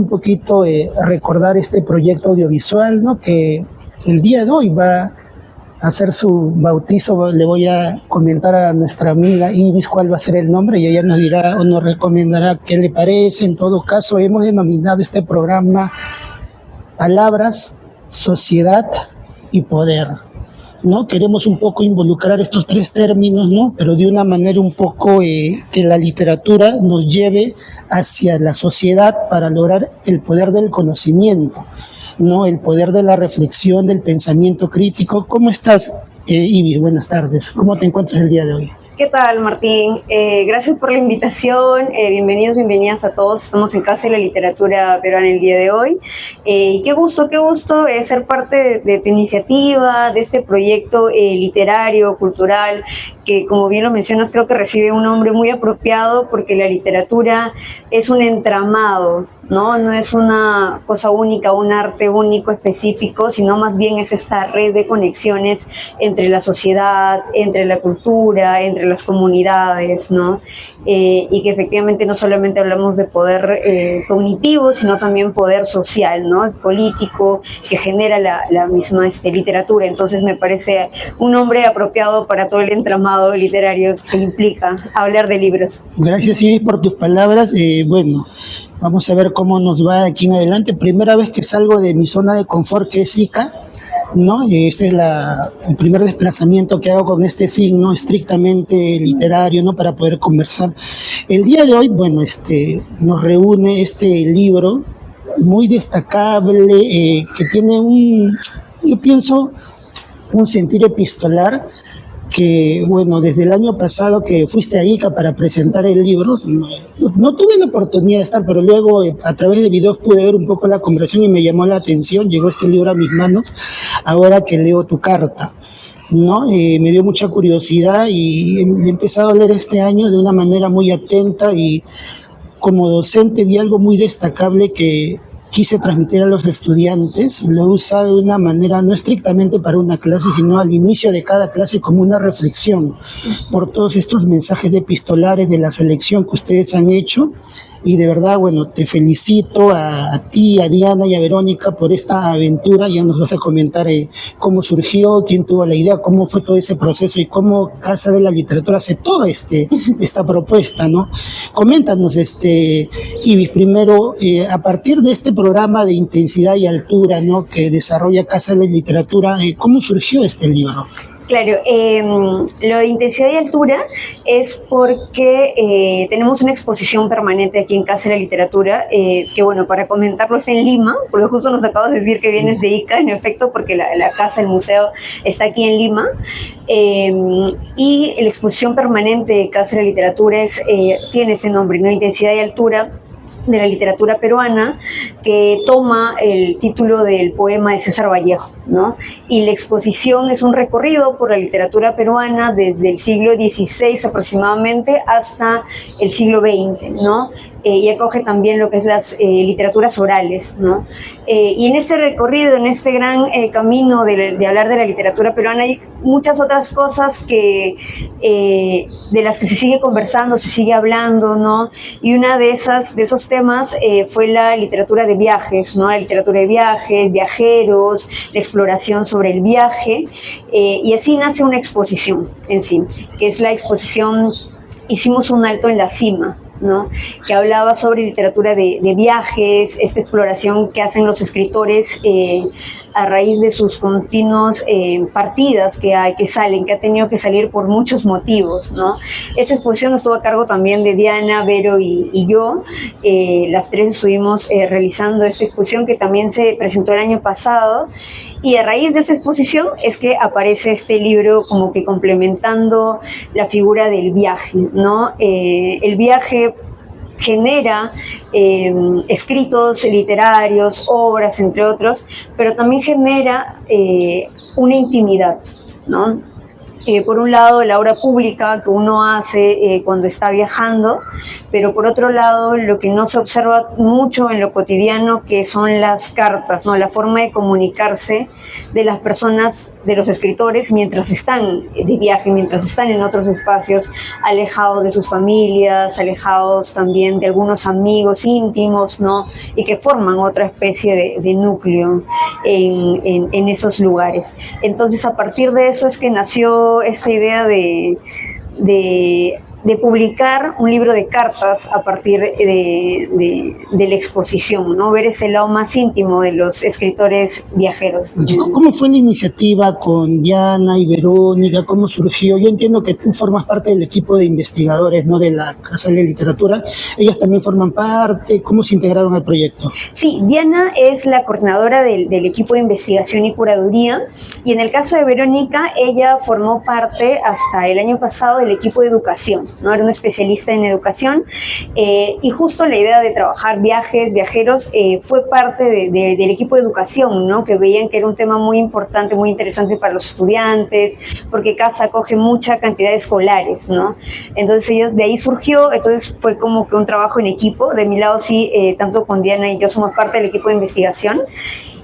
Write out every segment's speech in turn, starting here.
un poquito recordar este proyecto audiovisual, ¿no? Que el día de hoy va a hacer su bautizo. Le voy a comentar a nuestra amiga Ibis cuál va a ser el nombre y ella nos dirá o nos recomendará qué le parece. En todo caso, hemos denominado este programa Palabras, Sociedad y Poder, ¿no? Queremos un poco involucrar estos tres términos, ¿no? Pero de una manera un poco que la literatura nos lleve hacia la sociedad para lograr el poder del conocimiento, ¿no? El poder de la reflexión, del pensamiento crítico. ¿Cómo estás, Ibis? Buenas tardes. ¿Cómo te encuentras el día de hoy? ¿Qué tal, Martín? Gracias por la invitación. Bienvenidos, bienvenidas a todos. Estamos en Casa de la Literatura Peruana el día de hoy. Qué gusto ser parte de tu iniciativa, de este proyecto literario, cultural, que, como bien lo mencionas, creo que recibe un nombre muy apropiado porque la literatura es un entramado, ¿no? No es una cosa única, un arte único, específico, sino más bien es esta red de conexiones entre la sociedad, entre la cultura, entre las comunidades, ¿no? Y que efectivamente no solamente hablamos de poder cognitivo, sino también poder social, ¿no? Político, que genera la misma literatura. Entonces me parece un nombre apropiado para todo el entramado literario que implica hablar de libros. Gracias, Ibis, por tus palabras. Bueno, vamos a ver cómo nos va de aquí en adelante. Primera vez que salgo de mi zona de confort, que es Ica, ¿no? Este es el primer desplazamiento que hago con este fin, ¿no? Estrictamente literario, ¿no? Para poder conversar. El día de hoy, bueno, nos reúne este libro muy destacable, que tiene yo pienso, un sentir epistolar que, bueno, desde el año pasado que fuiste a Ica para presentar el libro, no tuve la oportunidad de estar, pero luego a través de videos pude ver un poco la conversación y me llamó la atención. Llegó este libro a mis manos ahora que leo tu carta, ¿no? Me dio mucha curiosidad y he empezado a leer este año de una manera muy atenta, y como docente vi algo muy destacable que quise transmitir a los estudiantes. Lo he usado de una manera no estrictamente para una clase, sino al inicio de cada clase como una reflexión por todos estos mensajes epistolares de la selección que ustedes han hecho. Y de verdad, bueno, te felicito a ti, a Diana y a Verónica por esta aventura. Ya nos vas a comentar cómo surgió, quién tuvo la idea, cómo fue todo ese proceso y cómo Casa de la Literatura aceptó esta propuesta, ¿no? Coméntanos, Ibis, primero, a partir de este programa de intensidad y altura, ¿no? Que desarrolla Casa de la Literatura, ¿cómo surgió este libro? Claro, lo de intensidad y altura es porque tenemos una exposición permanente aquí en Casa de la Literatura, que bueno, para comentarlo es en Lima, porque justo nos acabas de decir que vienes de Ica, en efecto, porque la casa, el museo está aquí en Lima, y la exposición permanente de Casa de la Literatura tiene ese nombre, ¿no? Intensidad y altura, de la literatura peruana, que toma el título del poema de César Vallejo, ¿no? Y la exposición es un recorrido por la literatura peruana desde el siglo XVI aproximadamente hasta el siglo XX, ¿no? Y acoge también lo que es las literaturas orales, ¿no? Y en este recorrido, en este gran camino de hablar de la literatura peruana, hay muchas otras cosas de las que se sigue conversando, se sigue hablando, ¿no? Y una de esos temas fue la literatura de viajes, ¿no? La literatura de viajes, viajeros, la exploración sobre el viaje, y así nace una exposición en sí, que es la exposición Hicimos un alto en la cima, ¿no? Que hablaba sobre literatura de viajes, esta exploración que hacen los escritores a raíz de sus continuos partidas que ha tenido que salir por muchos motivos, ¿no? Esta exposición estuvo a cargo también de Diana, Vero y yo. Las tres estuvimos realizando esta exposición que también se presentó el año pasado, y a raíz de esa exposición es que aparece este libro como que complementando la figura del viaje, ¿no? El viaje genera escritos literarios, obras, entre otros, pero también genera una intimidad, ¿no? Por un lado, la obra pública que uno hace cuando está viajando, pero por otro lado, lo que no se observa mucho en lo cotidiano, que son las cartas, ¿no? La forma de comunicarse de las personas de los escritores mientras están de viaje, mientras están en otros espacios, alejados de sus familias, alejados también de algunos amigos íntimos, ¿no? Y que forman otra especie de núcleo en esos lugares. Entonces, a partir de eso es que nació esta idea de publicar un libro de cartas a partir de la exposición, ¿no? Ver ese lado más íntimo de los escritores viajeros. ¿Cómo fue la iniciativa con Diana y Verónica? ¿Cómo surgió? Yo entiendo que tú formas parte del equipo de investigadores, ¿no?, de la Casa de Literatura. Ellas también forman parte. ¿Cómo se integraron al proyecto? Sí, Diana es la coordinadora del equipo de investigación y curaduría, y en el caso de Verónica, ella formó parte hasta el año pasado del equipo de educación, ¿no? Era una especialista en educación, y justo la idea de trabajar viajeros, fue parte del equipo de educación, ¿no? Que veían que era un tema muy importante, muy interesante para los estudiantes, porque CASA acoge mucha cantidad de escolares, ¿no? Entonces de ahí surgió, entonces fue como que un trabajo en equipo. De mi lado sí, tanto con Diana y yo somos parte del equipo de investigación,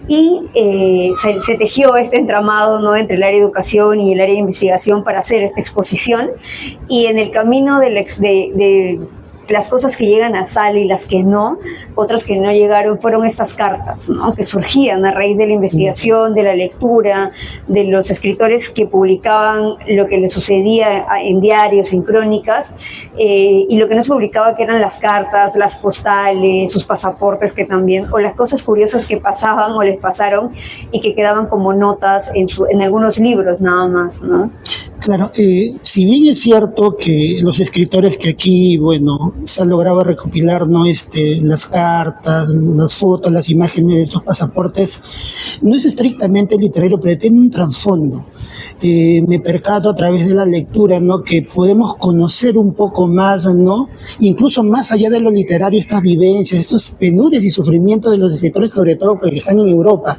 y se tejió este entramado, ¿no?, entre el área de educación y el área de investigación para hacer esta exposición. Y en el camino de las cosas que llegan a sala y las que no, otras que no llegaron, fueron estas cartas, ¿no?, que surgían a raíz de la investigación, de la lectura, de los escritores que publicaban lo que les sucedía en diarios, en crónicas, y lo que no se publicaba, que eran las cartas, las postales, sus pasaportes, que también, o las cosas curiosas que pasaban o les pasaron y que quedaban como notas en algunos libros nada más, ¿no? Claro, si bien es cierto que los escritores que aquí, bueno, se han logrado recopilar, ¿no?, las cartas, las fotos, las imágenes de estos pasaportes, no es estrictamente literario, pero tiene un trasfondo. Me percato a través de la lectura, ¿no?, que podemos conocer un poco más, ¿no?, incluso más allá de lo literario, estas vivencias, estos penurias y sufrimientos de los escritores, sobre todo porque están en Europa,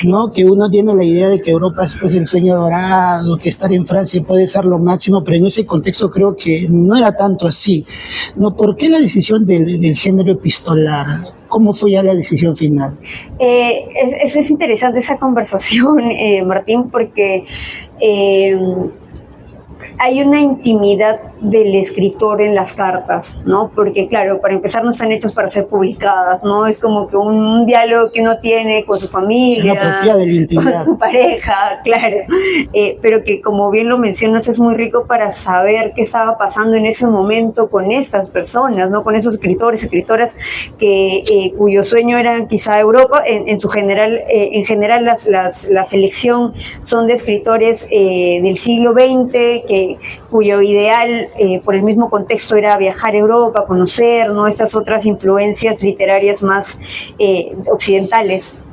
¿no?, que uno tiene la idea de que Europa es, pues, el sueño dorado, que estar en Francia puede ser lo máximo, pero en ese contexto creo que no era tanto así, ¿no? ¿Por qué la decisión del género epistolar? ¿Cómo fue ya la decisión final? Es interesante esa conversación, Martín, porque hay una intimidad del escritor en las cartas, ¿no? Porque, claro, para empezar no están hechas para ser publicadas, ¿no? Es como que un diálogo que uno tiene con su familia, se apropia de la intimidad, con su pareja, claro, pero que, como bien lo mencionas, es muy rico para saber qué estaba pasando en ese momento con estas personas, ¿no? Con esos escritores, escritoras cuyo sueño era quizá Europa. En general la selección son de escritores del siglo XX, cuyo ideal, por el mismo contexto, era viajar a Europa, conocer, ¿no?, estas otras influencias literarias más occidentales.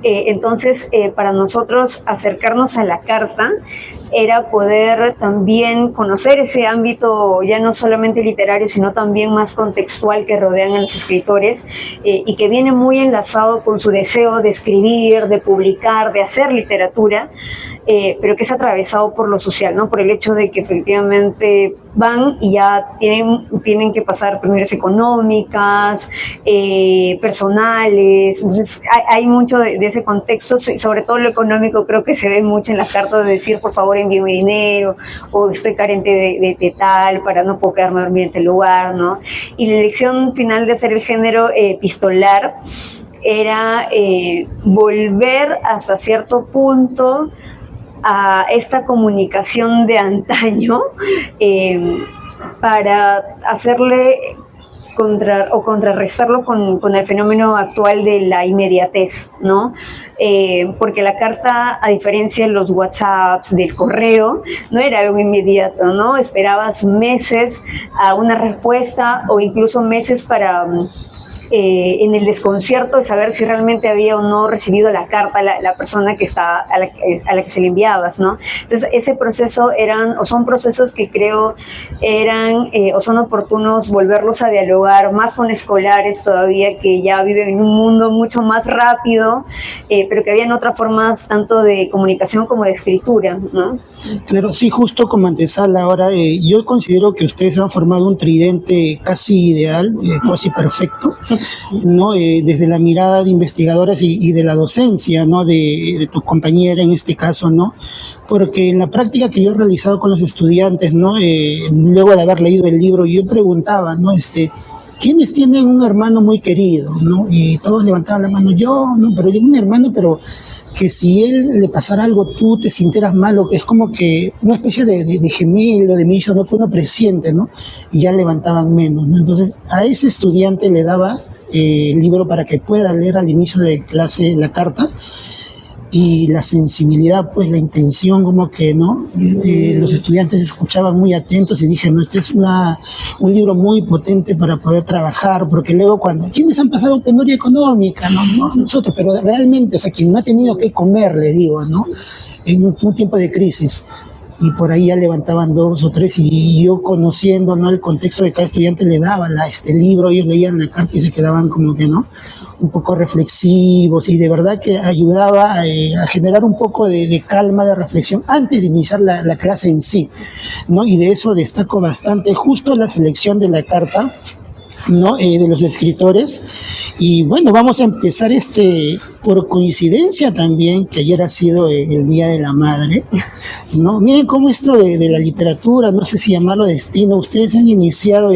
Entonces, para nosotros acercarnos a la carta era poder también conocer ese ámbito ya no solamente literario, sino también más contextual que rodean a los escritores, y que viene muy enlazado con su deseo de escribir, de publicar, de hacer literatura, pero que es atravesado por lo social, ¿no? Por el hecho de que efectivamente van y ya tienen que pasar penurias económicas, personales. Entonces hay mucho de ese contexto, sobre todo lo económico. Creo que se ve mucho en las cartas de decir, por favor, envíame dinero, o estoy carente de tal, para no poder quedarme a dormir en este lugar, ¿no? Y la elección final de hacer el género epistolar era volver hasta cierto punto a esta comunicación de antaño, para hacerle contrarrestarlo con el fenómeno actual de la inmediatez, ¿no? Porque la carta, a diferencia de los WhatsApps, del correo, no era algo inmediato, ¿no? Esperabas meses a una respuesta, o incluso meses para en el desconcierto de saber si realmente había o no recibido la carta la persona a la que se le enviabas, ¿no? Entonces, ese proceso son procesos que creo o son oportunos volverlos a dialogar más con escolares todavía, que ya viven en un mundo mucho más rápido, pero que habían otras formas tanto de comunicación como de escritura, ¿no? Claro, sí, justo como antesala ahora, yo considero que ustedes han formado un tridente casi ideal, casi perfecto, ¿no? Desde la mirada de investigadores y de la docencia, ¿no? De tu compañera en este caso, ¿no? Porque en la práctica que yo he realizado con los estudiantes, ¿no? Luego de haber leído el libro, yo preguntaba, ¿no? ¿Quiénes tienen un hermano muy querido, ¿no? Y todos levantaban la mano, yo, no, pero yo un hermano, pero que si él le pasara algo, tú te sintieras mal, o que es como que una especie de gemelo, de mellizo, ¿no? Que uno presiente, ¿no? Y ya levantaban menos, ¿no? Entonces, a ese estudiante le daba el libro para que pueda leer al inicio de clase la carta, y la sensibilidad, pues la intención, como que, ¿no? Los estudiantes escuchaban muy atentos y dije, no, este es un libro muy potente para poder trabajar, porque luego ¿quiénes han pasado penuria económica? No, no nosotros, pero realmente, o sea, quien no ha tenido que comer, le digo, ¿no? En un tiempo de crisis. Y por ahí ya levantaban 2 o 3, y yo conociendo, ¿no? El contexto de cada estudiante le daba este libro, ellos leían la carta y se quedaban como que, ¿no? Un poco reflexivos, y de verdad que ayudaba a generar un poco de calma, de reflexión antes de iniciar la clase en sí, ¿no? Y de eso destaco bastante justo la selección de la carta, ¿no? De los escritores. Y bueno, vamos a empezar por coincidencia también, que ayer ha sido el Día de la Madre, ¿no? Miren cómo esto de la literatura, no sé si llamarlo destino, ustedes han iniciado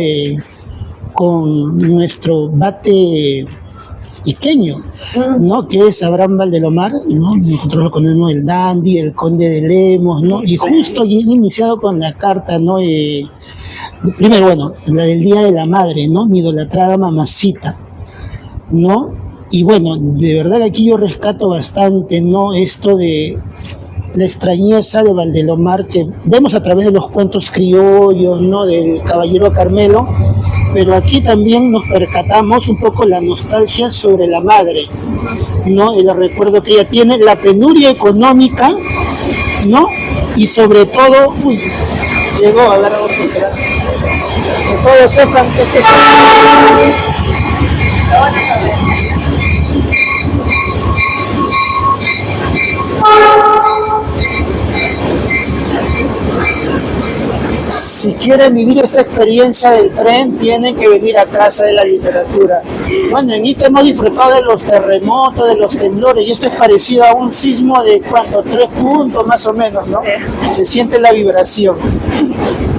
con nuestro bate iqueño, ¿no? Que es Abraham Valdelomar, ¿no? Nosotros lo conocemos el Dandy, el Conde de Lemos, ¿no? Y justo han iniciado con la carta, ¿no? Primero, bueno, la del Día de la Madre, ¿no? Mi idolatrada mamacita, ¿no? Y bueno, de verdad que aquí yo rescato bastante, ¿no? Esto de la extrañeza de Valdelomar, que vemos a través de los cuentos criollos, ¿no? Del Caballero Carmelo, pero aquí también nos percatamos un poco la nostalgia sobre la madre, ¿no? El recuerdo que ella tiene, la penuria económica, ¿no? Y sobre todo, llegó a dar que todos sepan que este es si quieren vivir esta experiencia del tren, tienen que venir a Casa de la Literatura. Bueno, en Ica hemos disfrutado de los terremotos, de los temblores, y esto es parecido a un sismo de, ¿cuánto? 3 puntos más o menos, ¿no? Se siente la vibración.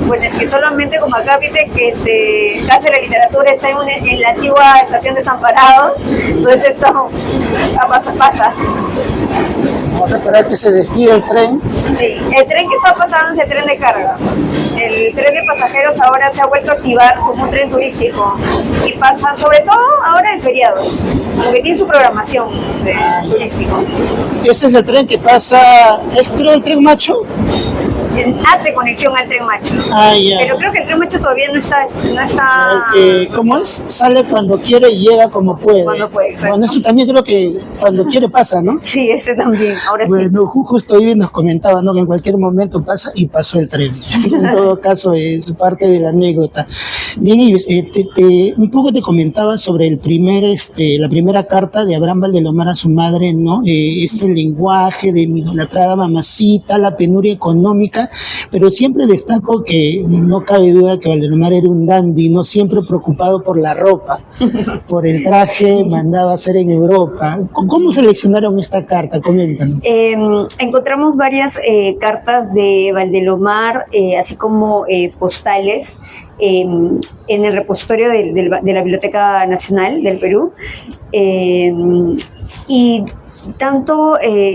Bueno, es que solamente como acá, viste, que Casa de la Literatura está en la antigua estación de Desamparados, entonces esto pasa. Vamos a esperar que se despida el tren. Sí, el tren que está pasando es el tren de carga. El tren de pasajeros ahora se ha vuelto a activar como un tren turístico y pasa, sobre todo ahora en feriados, porque tiene su programación turístico. Este es el tren que pasa, ¿es creo el tren Macho? Hace conexión al tren Macho. Ya. Pero creo que el tren Macho todavía no está... ¿Cómo es? Sale cuando quiere y llega como puede. Cuando puede, exacto. Bueno, esto también creo que cuando quiere pasa, ¿no? Sí, este también, ahora bueno, sí. Justo hoy nos comentaba, ¿no? Que en cualquier momento pasa y pasó el tren. En todo caso es parte de la anécdota. Bien, Ives, un poco te comentaba sobre la primera carta de Abraham Valdelomar a su madre, ¿no? Es el lenguaje de mi idolatrada mamacita, la penuria económica, pero siempre destaco que no cabe duda que Valdelomar era un dandy, no siempre preocupado por la ropa, por el traje mandaba a hacer en Europa. ¿Cómo seleccionaron esta carta? Coméntanos. Encontramos varias cartas de Valdelomar, así como postales, en el repositorio de la Biblioteca Nacional del Perú. Y tanto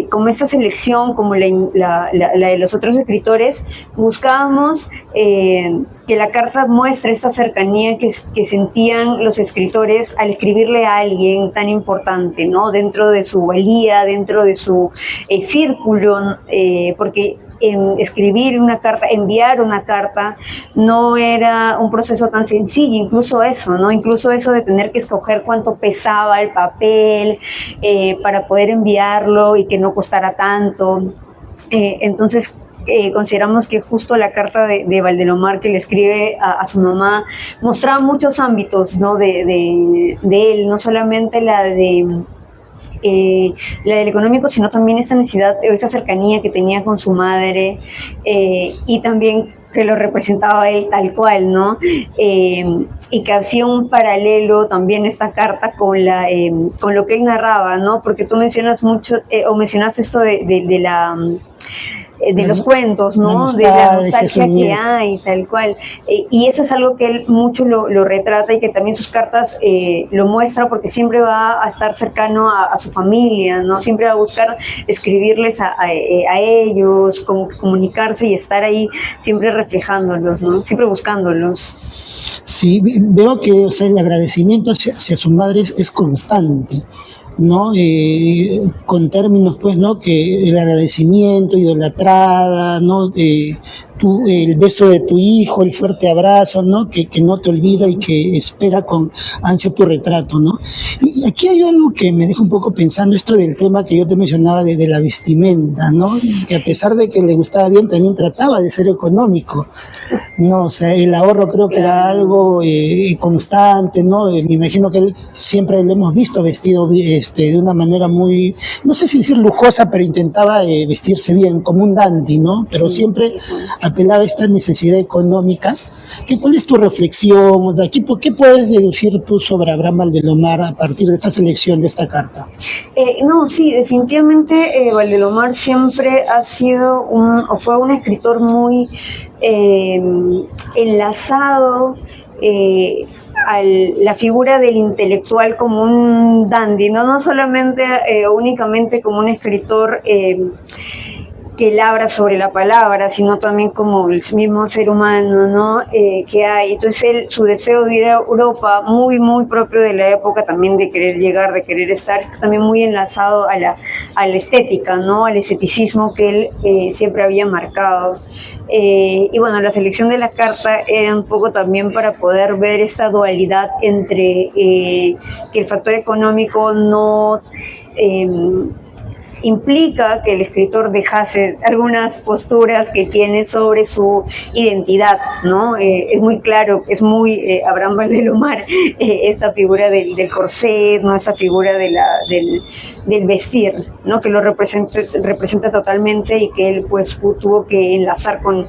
como esta selección como la de los otros escritores, buscábamos que la carta muestre esta cercanía que sentían los escritores al escribirle a alguien tan importante, ¿no? Dentro de su valía, dentro de su círculo, porque escribir una carta, enviar una carta, no era un proceso tan sencillo, incluso eso, ¿no? Incluso eso de tener que escoger cuánto pesaba el papel para poder enviarlo y que no costara tanto. Entonces, consideramos que justo la carta de Valdelomar que le escribe a su mamá mostraba muchos ámbitos, ¿no? de él, no solamente la del económico, sino también esta necesidad, esta cercanía que tenía con su madre, y también que lo representaba él tal cual, ¿no? Y que hacía un paralelo también esta carta con lo que él narraba, ¿no? Porque tú mencionas mucho, o mencionaste esto de los cuentos, La ¿no? De la nostalgia, su nostalgia que niñez. hay, tal cual. Y eso es algo que él mucho lo retrata y que también sus cartas lo muestra porque siempre va a estar cercano a su familia, ¿no? Siempre va a buscar escribirles a ellos, como comunicarse y estar ahí siempre reflejándolos, ¿no? Siempre buscándolos. Sí, veo que, o sea, el agradecimiento hacia su madre es constante, ¿no? Con términos, pues, ¿no? Que el agradecimiento, idolatrada, ¿no? El beso de tu hijo, el fuerte abrazo, ¿no? Que no te olvida y que espera con ansia tu retrato, ¿no? Y aquí hay algo que me deja un poco pensando, esto del tema que yo te mencionaba de la vestimenta, ¿no? Que a pesar de que le gustaba bien, también trataba de ser económico. No, o sea, el ahorro creo que era Claro. algo constante, ¿no? Me imagino que él siempre lo hemos visto vestido de una manera muy, no sé si decir lujosa, pero intentaba vestirse bien, como un dandy, ¿no? Pero Sí, siempre tal cual. apelaba a esta necesidad económica. ¿Cuál es tu reflexión? De aquí, ¿qué puedes deducir tú sobre Abraham Valdelomar a partir de esta selección de esta carta? No, sí, definitivamente Valdelomar siempre ha sido o fue un escritor muy eh, enlazado a la figura del intelectual como un dandy, no, no solamente únicamente como un escritor que labra sobre la palabra, sino también como el mismo ser humano, ¿no? Que hay. Entonces su deseo de ir a Europa, muy, muy propio de la época también de querer llegar, de querer estar, también muy enlazado a la estética, ¿no? Al esteticismo que él siempre había marcado. Y bueno, la selección de la carta era un poco también para poder ver esta dualidad entre que el factor económico no eh, implica que el escritor dejase algunas posturas que tiene sobre su identidad, ¿no? Es muy claro, es muy Abraham Valdelomar, esta figura del corset, ¿no? Esta figura del vestir, ¿no? Que lo representa totalmente y que él pues tuvo que enlazar con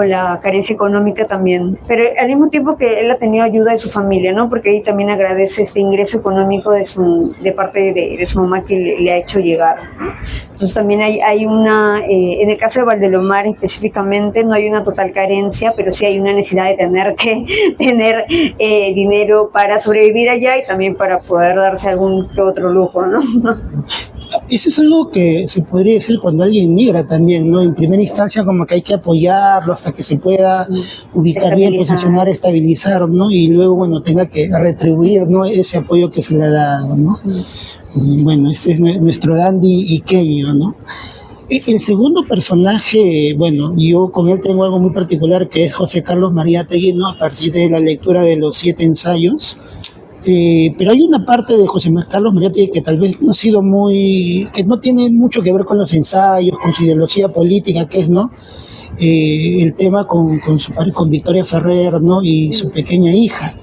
la carencia económica también, pero al mismo tiempo que él ha tenido ayuda de su familia, ¿no? Porque ahí también agradece este ingreso económico de parte de su mamá que le ha hecho llegar, ¿no? Entonces también hay en el caso de Valdelomar específicamente no hay una total carencia, pero sí hay una necesidad de tener que tener dinero para sobrevivir allá y también para poder darse algún que otro lujo, ¿no? Eso es algo que se podría decir cuando alguien migra también, ¿no? En primera instancia como que hay que apoyarlo hasta que se pueda ubicar bien, Estabilizar. posicionar, estabilizar, ¿no? Y luego, bueno, tenga que retribuir, ¿no? Ese apoyo que se le ha dado, ¿no? Y bueno, este es nuestro dandy iqueño, ¿no? El segundo personaje, bueno, yo con él tengo algo muy particular que es José Carlos Mariátegui, ¿no? A partir de la lectura de los 7 ensayos. Pero hay una parte de José Carlos Mariátegui que tal vez no ha sido muy, que no tiene mucho que ver con los ensayos, con su ideología política, que es, ¿no? El tema con su padre, con Victoria Ferrer, ¿no? Y su pequeña hija,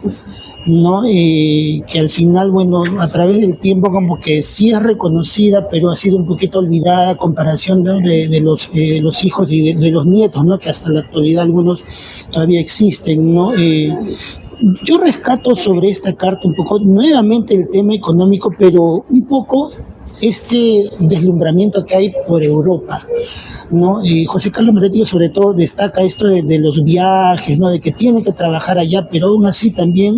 ¿no? Que al final, bueno, a través del tiempo como que sí es reconocida, pero ha sido un poquito olvidada a comparación, ¿no? De los hijos y de los nietos, ¿no? Que hasta la actualidad algunos todavía existen, ¿no? Yo rescato sobre esta carta un poco nuevamente el tema económico, pero un poco este deslumbramiento que hay por Europa, ¿no? José Carlos Meretillo sobre todo destaca esto de los viajes, ¿no? De que tiene que trabajar allá, pero aún así también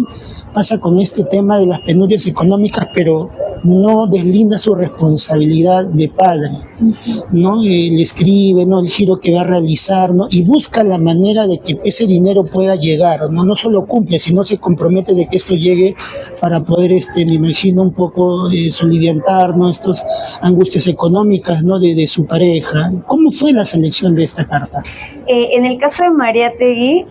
pasa con este tema de las penurias económicas, pero no deslinda su responsabilidad de padre, ¿no? Le escribe, ¿no? El giro que va a realizar, ¿no? Y busca la manera de que ese dinero pueda llegar, ¿no? No solo cumple, sino se compromete de que esto llegue para poder, me imagino, un poco soliviantar, ¿no? Estas angustias económicas, ¿no? De su pareja. ¿Cómo fue la selección de esta carta? En el caso de Mariátegui,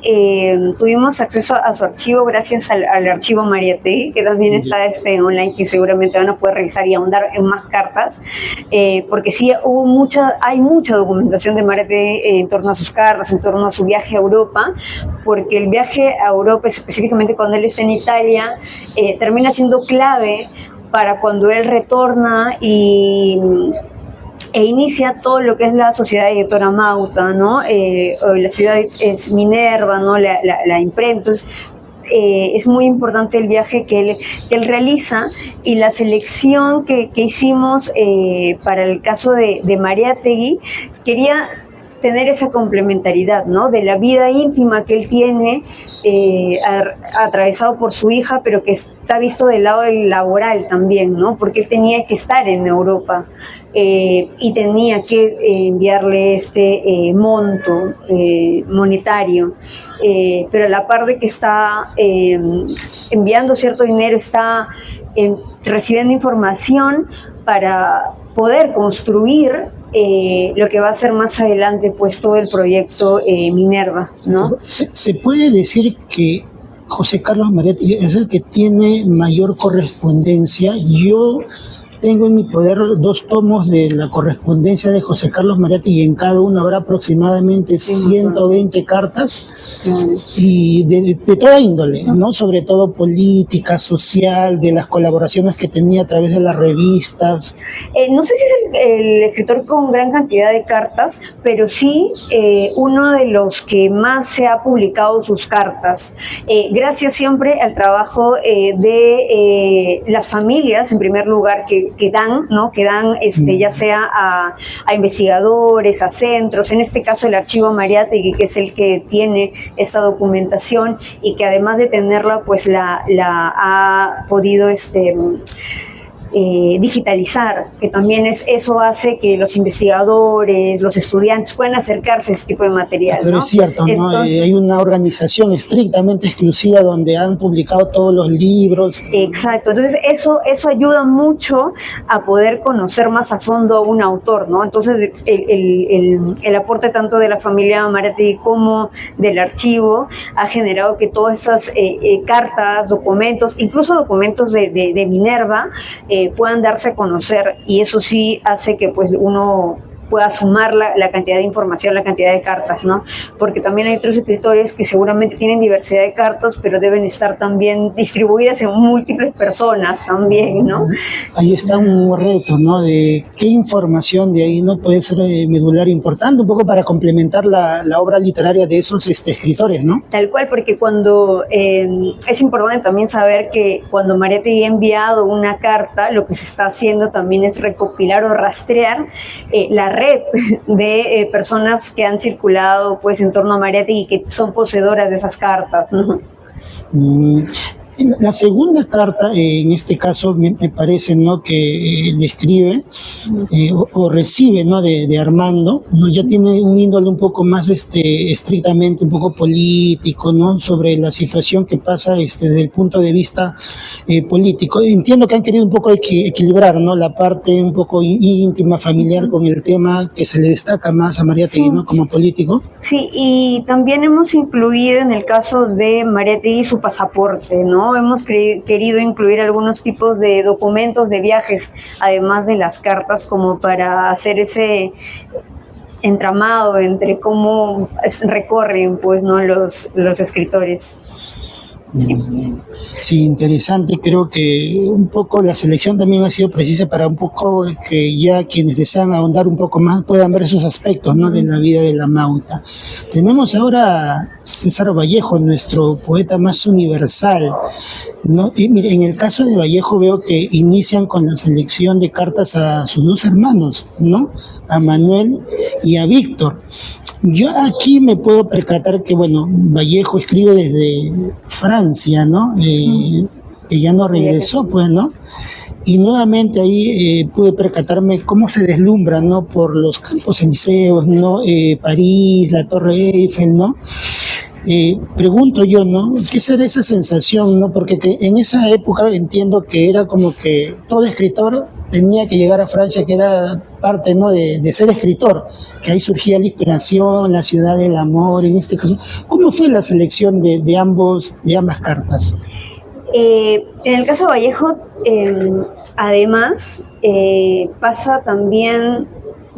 tuvimos acceso a su archivo gracias al archivo Mariátegui, que también está online, que seguramente van a poder revisar y ahondar en más cartas, porque sí hay mucha documentación de Mariátegui en torno a sus cartas, en torno a su viaje a Europa, porque el viaje a Europa, específicamente cuando él está en Italia, termina siendo clave para cuando él retorna e inicia todo lo que es la Sociedad Editora Mauta, ¿no? O la ciudad es Minerva, ¿no? La imprenta. Entonces, es muy importante el viaje que él realiza, y la selección que hicimos para el caso de Mariátegui quería tener esa complementariedad, ¿no? De la vida íntima que él tiene, atravesado por su hija, pero que está visto del lado del laboral también, ¿no? Porque él tenía que estar en Europa y tenía que enviarle este monto monetario, pero a la par de que está enviando cierto dinero, está recibiendo información para poder construir lo que va a ser más adelante pues todo el proyecto Minerva, ¿no? Se puede decir que José Carlos Mariátegui es el que tiene mayor correspondencia. Yo tengo en mi poder 2 tomos de la correspondencia de José Carlos Mariátegui, y en cada uno habrá aproximadamente 120 cartas, y de toda índole, ¿no? Sobre todo política, social, de las colaboraciones que tenía a través de las revistas. No sé si es el escritor con gran cantidad de cartas, pero sí uno de los que más se ha publicado sus cartas, gracias siempre al trabajo de las familias, en primer lugar, que dan, ¿no? Que dan ya sea a investigadores, a centros, en este caso el Archivo Mariátegui, que es el que tiene esta documentación y que además de tenerla, pues la ha podido digitalizar, que también eso hace que los investigadores, los estudiantes puedan acercarse a ese tipo de material, Pero ¿no? es cierto, ¿no? Entonces, hay una organización estrictamente exclusiva donde han publicado todos los libros. Exacto, entonces eso ayuda mucho a poder conocer más a fondo a un autor, ¿no? Entonces el aporte tanto de la familia Mariátegui como del archivo ha generado que todas estas cartas, documentos, incluso documentos de Minerva, puedan darse a conocer, y eso sí hace que pues uno pueda sumar la cantidad de información, la cantidad de cartas, ¿no? Porque también hay otros escritores que seguramente tienen diversidad de cartas, pero deben estar también distribuidas en múltiples personas también, ¿no? Ahí está un reto, ¿no? De qué información de ahí no puede ser medular importante, un poco para complementar la obra literaria de esos escritores, ¿no? Tal cual, porque cuando es importante también saber que cuando Mariátegui ha enviado una carta, lo que se está haciendo también es recopilar o rastrear la red de personas que han circulado pues en torno a Mariátegui y que son poseedoras de esas cartas, ¿no? La segunda carta, en este caso, me parece, ¿no?, que le escribe o recibe, ¿no?, de Armando, ¿no?, ya tiene un índole un poco más estrictamente, un poco político, ¿no?, sobre la situación que pasa desde el punto de vista político. Entiendo que han querido un poco equilibrar, ¿no?, la parte un poco íntima, familiar, con el tema que se le destaca más a Mariátegui, sí, ¿no?, como político. Sí, y también hemos incluido en el caso de Mariátegui su pasaporte, ¿no? Hemos querido incluir algunos tipos de documentos de viajes, además de las cartas, como para hacer ese entramado entre cómo recorren, pues, ¿no?, los escritores. Sí. Sí, interesante. Creo que un poco la selección también ha sido precisa para un poco que ya quienes desean ahondar un poco más puedan ver esos aspectos, ¿no?, de la vida de la Mauta. Tenemos ahora a César Vallejo, nuestro poeta más universal, ¿no? Y mire, en el caso de Vallejo veo que inician con la selección de cartas a sus 2 hermanos, ¿no?, a Manuel y a Víctor. Yo aquí me puedo percatar que, bueno, Vallejo escribe desde Francia, ¿no? Que ya no regresó, pues, ¿no? Y nuevamente ahí pude percatarme cómo se deslumbra, ¿no?, por los Campos Elíseos, ¿no?, París, la Torre Eiffel, ¿no? Pregunto yo, ¿no?, ¿qué será esa sensación, no? Porque en esa época entiendo que era como que todo escritor tenía que llegar a Francia, que era parte, ¿no?, de ser escritor, que ahí surgía la inspiración, la ciudad del amor, en este caso. ¿Cómo fue la selección de ambas cartas? En el caso de Vallejo, además, pasa también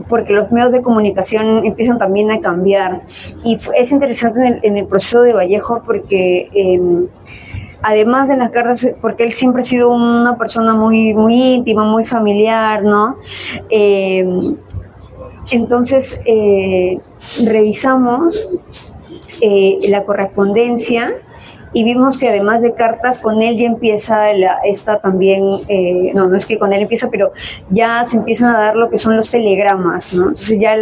porque los medios de comunicación empiezan también a cambiar, y es interesante en el proceso de Vallejo porque además de las cartas, porque él siempre ha sido una persona muy, muy íntima, muy familiar, ¿no? Entonces, revisamos la correspondencia y vimos que además de cartas, con él ya empieza esta también, no es que con él empieza, pero ya se empiezan a dar lo que son los telegramas, ¿no? Entonces ya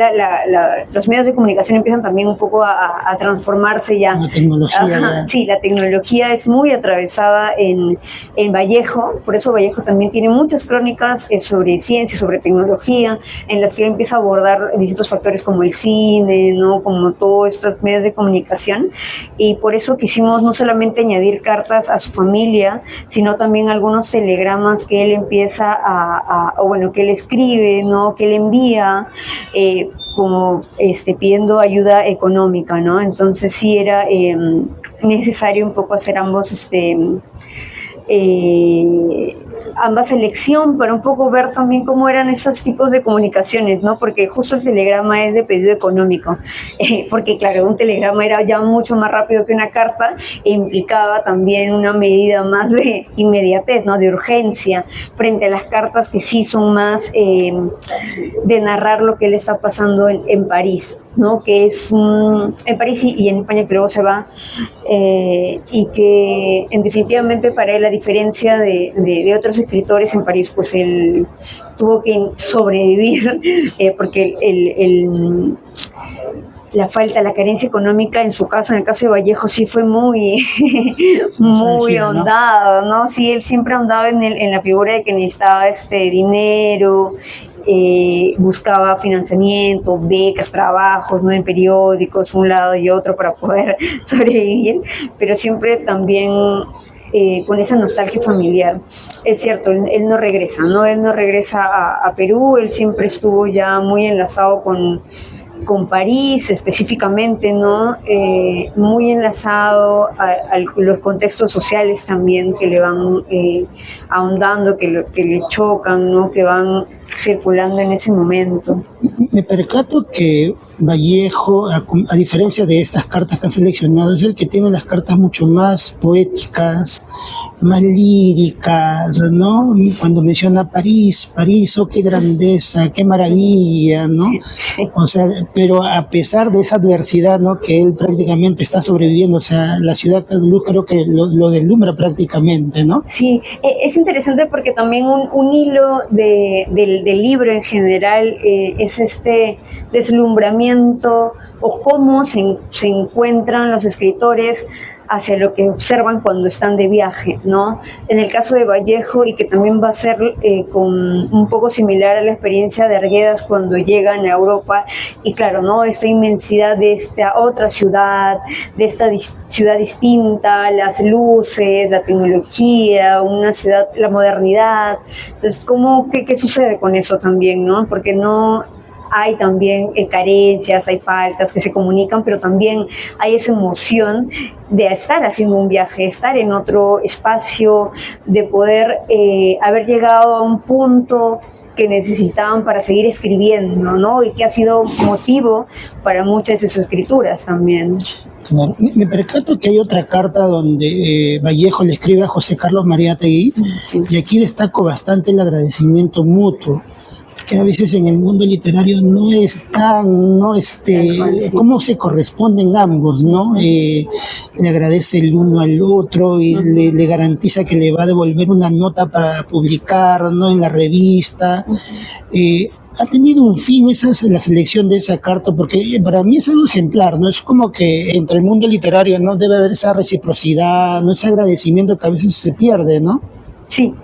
los medios de comunicación empiezan también un poco a transformarse ya. La tecnología. Ajá, sí, la tecnología es muy atravesada en Vallejo, por eso Vallejo también tiene muchas crónicas sobre ciencia, sobre tecnología, en las que él empieza a abordar distintos factores como el cine, ¿no? Como todos estos medios de comunicación, y por eso quisimos no solamente añadir cartas a su familia, sino también algunos telegramas que él empieza o bueno, que él escribe, ¿no? Que él envía, como pidiendo ayuda económica, ¿no? Entonces sí era necesario un poco hacer ambas selección para un poco ver también cómo eran estos tipos de comunicaciones, ¿no? Porque justo el telegrama es de pedido económico, porque claro, un telegrama era ya mucho más rápido que una carta e implicaba también una medida más de inmediatez, ¿no? De urgencia, frente a las cartas que sí son más de narrar lo que le está pasando en París, ¿no? Que es en París y en España que luego se va, y que definitivamente para él, a diferencia de otros escritores en París, pues él tuvo que sobrevivir, porque la carencia económica en su caso, en el caso de Vallejo, sí fue muy muy ahondado, ¿no? Sí, él siempre ahondaba en la figura de que necesitaba dinero, buscaba financiamiento, becas, trabajos, ¿no? En periódicos, un lado y otro para poder sobrevivir, pero siempre también con esa nostalgia familiar. Es cierto, él no regresa, ¿no? Él no regresa a Perú, él siempre estuvo ya muy enlazado con París específicamente, ¿no? Muy enlazado a los contextos sociales también que le van ahondando, que le chocan, ¿no? Que van circulando en ese momento. Me percato que Vallejo, a diferencia de estas cartas que han seleccionado, es el que tiene las cartas mucho más poéticas, más líricas, ¿no? Cuando menciona París, oh, qué grandeza, qué maravilla, ¿no? O sea, pero a pesar de esa adversidad, ¿no? Que él prácticamente está sobreviviendo, o sea, la ciudad de luz creo que lo deslumbra prácticamente, ¿no? Sí, es interesante porque también un hilo del libro en general es este deslumbramiento o cómo se encuentran los escritores hacia lo que observan cuando están de viaje, ¿no? En el caso de Vallejo, y que también va a ser con un poco similar a la experiencia de Arguedas cuando llegan a Europa, y claro, ¿no? Esta inmensidad de esta otra ciudad, de esta ciudad distinta, las luces, la tecnología, una ciudad, la modernidad. Entonces, ¿qué sucede con eso también, no? Porque no hay también carencias, hay faltas que se comunican, pero también hay esa emoción de estar haciendo un viaje, estar en otro espacio, de poder haber llegado a un punto que necesitaban para seguir escribiendo, ¿no? Y que ha sido motivo para muchas de sus escrituras también. Claro. Me percato que hay otra carta donde Vallejo le escribe a José Carlos Mariátegui, sí. Y aquí destaco bastante el agradecimiento mutuo, que a veces en el mundo literario no es tan, ¿no? Cómo se corresponden ambos, ¿no? Le agradece el uno al otro y le garantiza que le va a devolver una nota para publicar, ¿no? En la revista. Ha tenido un fin la selección de esa carta, porque para mí es algo ejemplar, ¿no? Es como que entre el mundo literario no debe haber esa reciprocidad, ¿no? Ese agradecimiento que a veces se pierde, ¿no? Sí,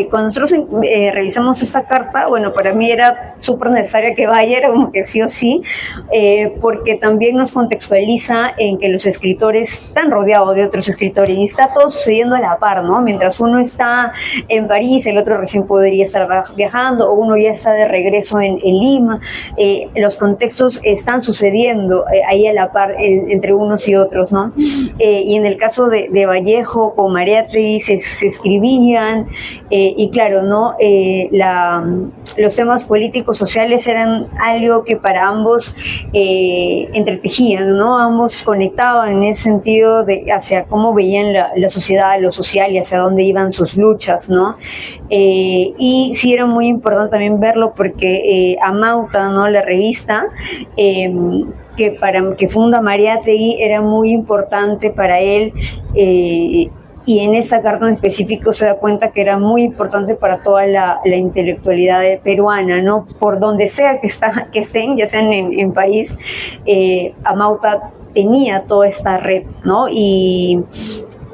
cuando nosotros revisamos esta carta, bueno, para mí era súper necesaria que vaya, era como que sí o sí, porque también nos contextualiza en que los escritores están rodeados de otros escritores y está todo sucediendo a la par, ¿no? Mientras uno está en París, el otro recién podría estar viajando, o uno ya está de regreso en Lima, los contextos están sucediendo ahí a la par entre unos y otros, ¿no? Y en el caso de Vallejo, con Mariátegui se escribía compartían, y claro, ¿no? Los temas políticos, sociales eran algo que para ambos entretejían, ¿no? Ambos conectaban en ese sentido hacia cómo veían la sociedad, lo social y hacia dónde iban sus luchas, ¿no? Y sí era muy importante también verlo porque Amauta, ¿no? La revista, que funda Mariátegui, era muy importante para él, y en esa carta en específico se da cuenta que era muy importante para toda la intelectualidad peruana, ¿no? Por donde sea que estén, ya sean en París, Amauta tenía toda esta red, ¿no?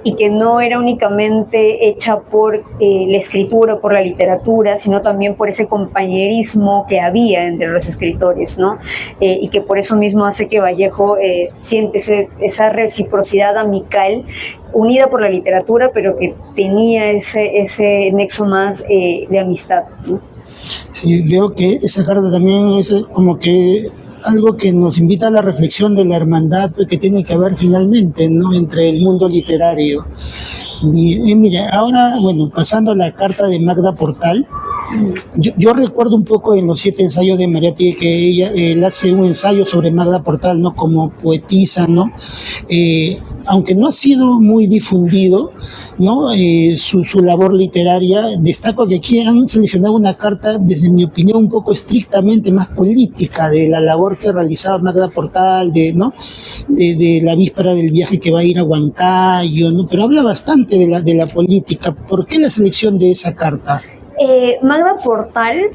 Y que no era únicamente hecha por la escritura o por la literatura, sino también por ese compañerismo que había entre los escritores, ¿no? Y que por eso mismo hace que Vallejo siente esa reciprocidad amical unida por la literatura, pero que tenía ese nexo más de amistad, ¿no? Sí, veo que esa carta también es como que algo que nos invita a la reflexión de la hermandad que tiene que haber finalmente, ¿no?, entre el mundo literario. Y mira, ahora, bueno, pasando a la carta de Magda Portal, yo recuerdo un poco en los 7 ensayos de Mariátegui que él hace un ensayo sobre Magda Portal, ¿no?, como poetisa, ¿no? Aunque no ha sido muy difundido, ¿no?, su labor literaria, destaco que aquí han seleccionado una carta, desde mi opinión, un poco estrictamente más política de la labor que realizaba Magda Portal, ¿no?, de la víspera del viaje que va a ir a Huancayo, ¿no? Pero habla bastante de la política. ¿Por qué la selección de esa carta? Magda Portal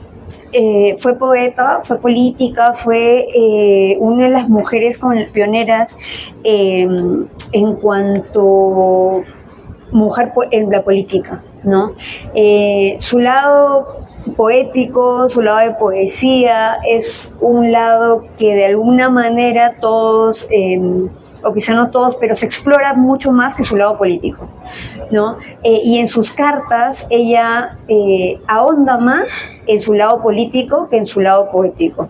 fue poeta, fue política, fue una de las mujeres pioneras en cuanto mujer en la política, ¿no? Su lado poético, su lado de poesía, es un lado que de alguna manera todos, o quizá no todos, pero se explora mucho más que su lado político, ¿no? Y en sus cartas ella ahonda más en su lado político que en su lado poético.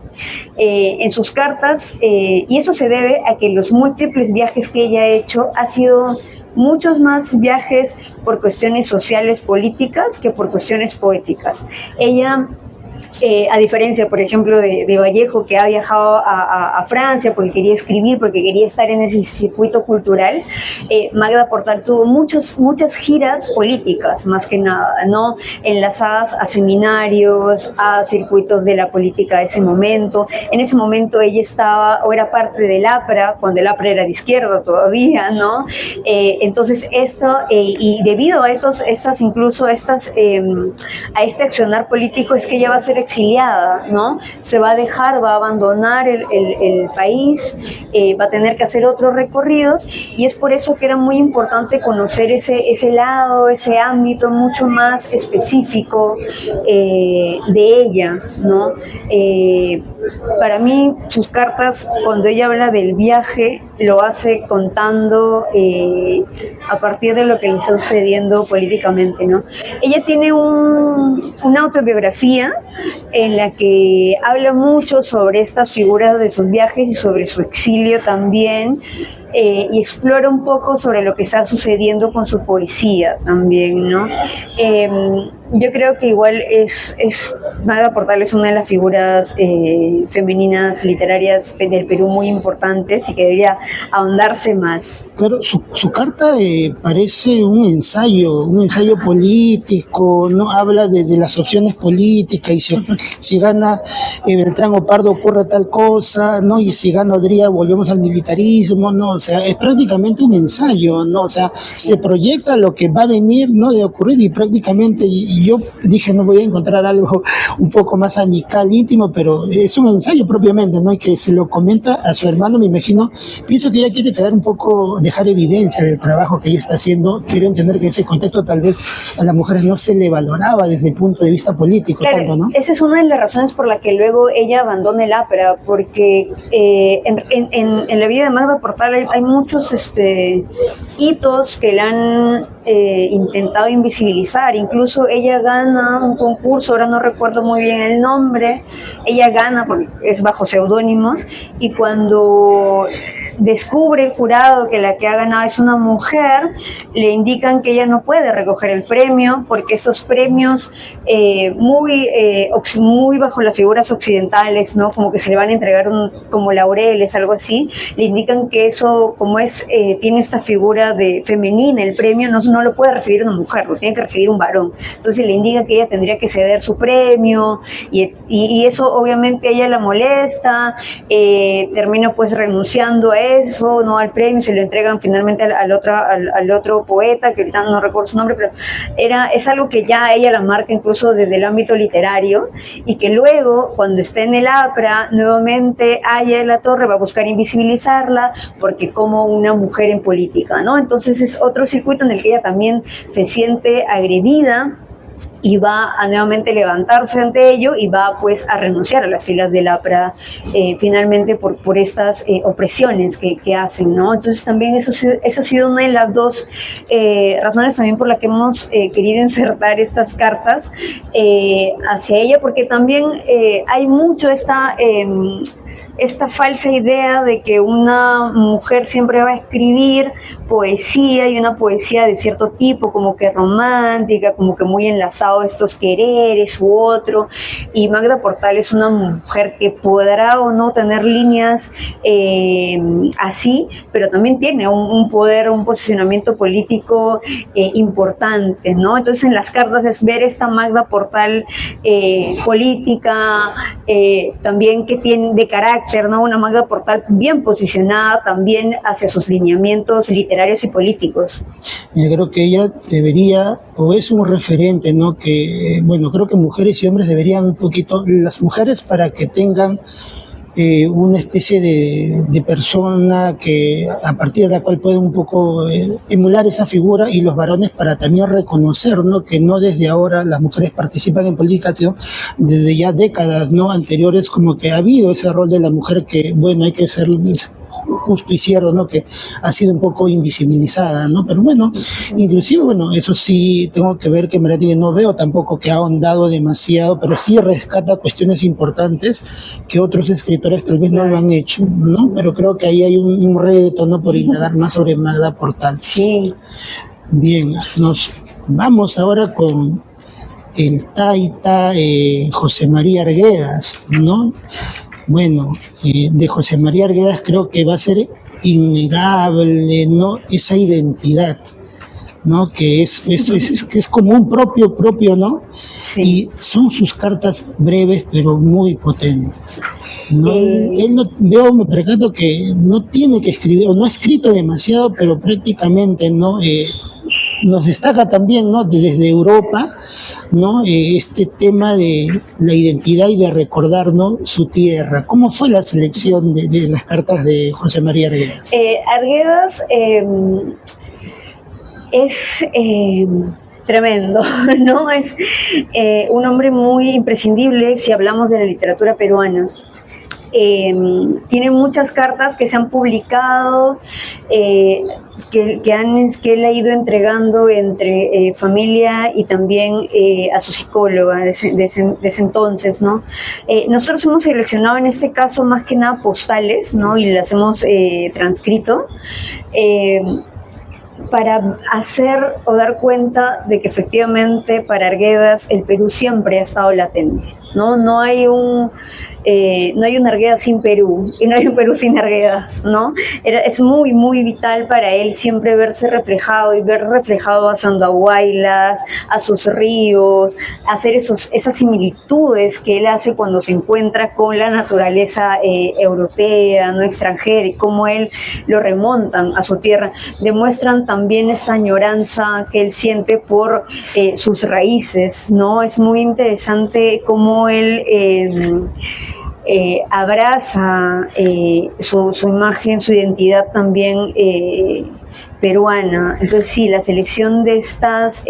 En sus cartas, y eso se debe a que los múltiples viajes que ella ha hecho ha sido muchos más viajes por cuestiones sociales, políticas, que por cuestiones poéticas. Ella, a diferencia, por ejemplo, de Vallejo, que ha viajado a Francia porque quería escribir, porque quería estar en ese circuito cultural, Magda Portal tuvo muchas giras políticas, más que nada, ¿no? Enlazadas a seminarios, a circuitos de la política de ese momento. En ese momento ella estaba, o era parte del APRA, cuando el APRA era de izquierda todavía, ¿no? Entonces esto, y debido a incluso a este accionar político, es que ella va a ser exiliada, ¿no? Se va a dejar, va a abandonar el país, va a tener que hacer otros recorridos, y es por eso que era muy importante conocer ese lado, ese ámbito mucho más específico de ella, ¿no? Para mí, sus cartas, cuando ella habla del viaje, lo hace contando a partir de lo que le está sucediendo políticamente, ¿no? Ella tiene una autobiografía en la que habla mucho sobre estas figuras de sus viajes y sobre su exilio también, y explora un poco sobre lo que está sucediendo con su poesía también, ¿no? Yo creo que igual Magda Portal es una de las figuras femeninas literarias del Perú muy importantes y que debería ahondarse más. Claro, su carta parece un ensayo político, ¿no? Habla de las opciones políticas, y si gana Beltrán o Pardo ocurre tal cosa, ¿no? Y si gana Odría volvemos al militarismo, ¿no? O sea, es prácticamente un ensayo, ¿no? O sea, se proyecta lo que va a venir, ¿no?, de ocurrir, y prácticamente, y yo dije, no voy a encontrar algo un poco más amical, íntimo, pero es un ensayo propiamente, ¿no? Y que se lo comenta a su hermano, me imagino. Pienso que ella quiere quedar un poco, dejar evidencia del trabajo que ella está haciendo. Quiero entender que en ese contexto tal vez a las mujeres no se le valoraba desde el punto de vista político, claro, tanto, ¿no? Esa es una de las razones por la que luego ella abandona el APRA, porque en la vida de Magda Portal hay hay muchos hitos que la han intentado invisibilizar. Incluso ella gana un concurso, ahora no recuerdo muy bien el nombre, ella gana porque es bajo seudónimos, y cuando descubre el jurado que la que ha ganado es una mujer, le indican que ella no puede recoger el premio porque estos premios muy bajo las figuras occidentales, ¿no? Como que se le van a entregar como laureles, algo así, le indican que eso, como tiene esta figura de femenina, el premio no lo puede recibir una mujer, lo tiene que recibir un varón. Entonces le indica que ella tendría que ceder su premio, y eso obviamente a ella la molesta, termina pues renunciando a eso, no al premio, se lo entregan finalmente al otro poeta, que ahorita no recuerdo su nombre, pero es algo que ya ella la marca incluso desde el ámbito literario, y que luego cuando esté en el APRA nuevamente Aya de la Torre va a buscar invisibilizarla porque como una mujer en política, ¿no? Entonces es otro circuito en el que ella también se siente agredida y va a nuevamente levantarse ante ello y va pues a renunciar a las filas del APRA finalmente por estas opresiones que hacen, ¿no? Entonces también eso ha sido una de las dos razones también por la que hemos querido insertar estas cartas hacia ella, porque también hay mucho esta falsa idea de que una mujer siempre va a escribir poesía, y una poesía de cierto tipo, como que romántica, como que muy enlazado a estos quereres u otro, y Magda Portal es una mujer que podrá o no tener líneas así, pero también tiene un poder, un posicionamiento político importante, ¿no? Entonces en las cartas es ver esta Magda Portal política, también que tiene de carácter, ¿no? Una Magda Portal bien posicionada también hacia sus lineamientos literarios y políticos. Yo creo que ella debería, o es un referente, ¿no? Que, bueno, creo que mujeres y hombres deberían un poquito, las mujeres para que tengan una especie de persona que a partir de la cual puede un poco emular esa figura, y los varones para también reconocer, ¿no? Que no desde ahora las mujeres participan en política, sino desde ya décadas, ¿no? Anteriores, como que ha habido ese rol de la mujer que, bueno, hay que ser justo y cierto, ¿no? Que ha sido un poco invisibilizada, ¿no? Pero bueno, inclusive, bueno, eso sí, tengo que ver que Meredith no veo tampoco que ha ahondado demasiado, pero sí rescata cuestiones importantes que otros escritores tal vez no lo han hecho, ¿no? Pero creo que ahí hay un reto, ¿no? Por indagar más sobre Magda Portal. Sí. Bien, nos vamos ahora con el taita José María Arguedas, ¿no? Bueno, de José María Arguedas creo que va a ser innegable, ¿no? Esa identidad, ¿no? Que es como un propio, ¿no? Sí. Y son sus cartas breves pero muy potentes, ¿no? Él me percato que no tiene que escribir, o no ha escrito demasiado, pero prácticamente, ¿no? Nos destaca también, ¿no? Desde Europa, ¿no? Este tema de la identidad y de recordar, ¿no? Su tierra. ¿Cómo fue la selección de las cartas de José María Arguedas? Arguedas es tremendo, ¿no? Es un hombre muy imprescindible si hablamos de la literatura peruana. Tiene muchas cartas que se han publicado, que él ha ido entregando entre familia y también a su psicóloga de ese entonces, ¿no? Nosotros hemos seleccionado en este caso más que nada postales, ¿no? Y las hemos transcrito. Para hacer o dar cuenta de que efectivamente para Arguedas el Perú siempre ha estado latente, ¿no? No hay un Arguedas sin Perú, y no hay un Perú sin Arguedas, ¿no? Es muy, muy vital para él siempre verse reflejado, y ver reflejado a su Andahuaylas, a sus ríos, hacer esas similitudes que él hace cuando se encuentra con la naturaleza europea, no extranjera, y cómo él lo remontan a su tierra, demuestran también esta añoranza que él siente por sus raíces, ¿no? Es muy interesante cómo él abraza su imagen, su identidad también peruana. Entonces sí, la selección de estas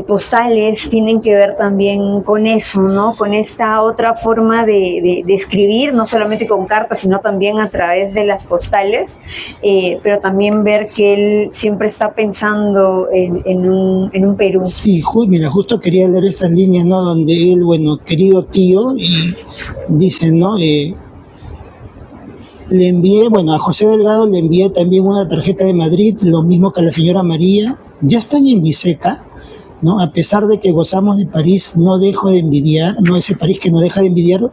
postales tienen que ver también con eso, ¿no? Con esta otra forma de escribir, no solamente con cartas, sino también a través de las postales, pero también ver que él siempre está pensando en un Perú. Sí, mira, justo quería leer estas líneas, ¿no? Donde él, bueno, querido tío, y dice, ¿no? Le envié, bueno, a José Delgado le envié también una tarjeta de Madrid, lo mismo que a la señora María. Ya están en Biseca, ¿no? A pesar de que gozamos de París, no dejo de envidiar, no ese París que no deja de envidiar,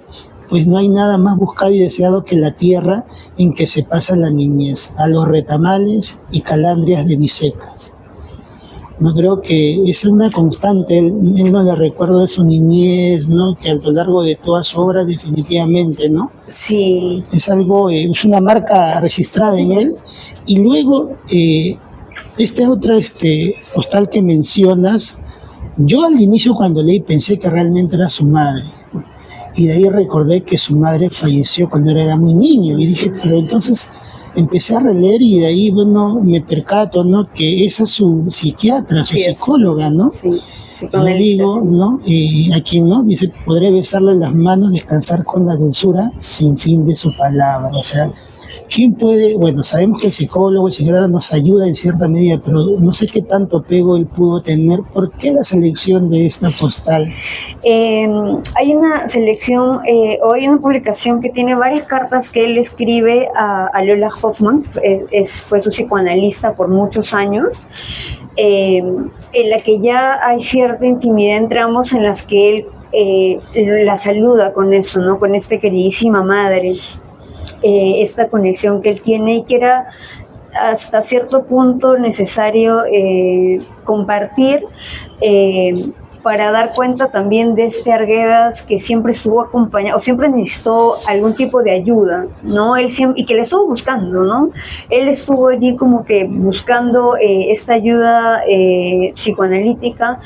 pues no hay nada más buscado y deseado que la tierra en que se pasa la niñez, a los retamales y calandrias de Bisecas. No creo que es una constante, él no le recuerda de su niñez, ¿no? Que a lo largo de toda su obra definitivamente, ¿no? Sí. Es algo, es una marca registrada en él. Y luego, postal que mencionas, yo al inicio cuando leí pensé que realmente era su madre. Y de ahí recordé que su madre falleció cuando era muy niño. Y dije, pero entonces empecé a releer y de ahí, bueno, me percato, ¿no? Que esa es su psiquiatra, su psicóloga, ¿no? Sí, y le digo, ¿no? A quien no, dice, podré besarle las manos, descansar con la dulzura sin fin de su palabra. O sea, ¿quién puede? Bueno, sabemos que el psicólogo, el psiquiatra nos ayuda en cierta medida, pero no sé qué tanto apego él pudo tener. ¿Por qué la selección de esta postal? Hay una selección, o hay una publicación que tiene varias cartas que él escribe a Lola Hoffman, fue su psicoanalista por muchos años, en la que ya hay cierta intimidad entre ambos, en las que él la saluda con eso, ¿no? Con esta queridísima madre. Esta conexión que él tiene y que era hasta cierto punto necesario compartir, para dar cuenta también de este Arguedas que siempre estuvo acompañado, o siempre necesitó algún tipo de ayuda, ¿no? Él siempre, y que le estuvo buscando, ¿no? Él estuvo allí como que buscando esta ayuda psicoanalítica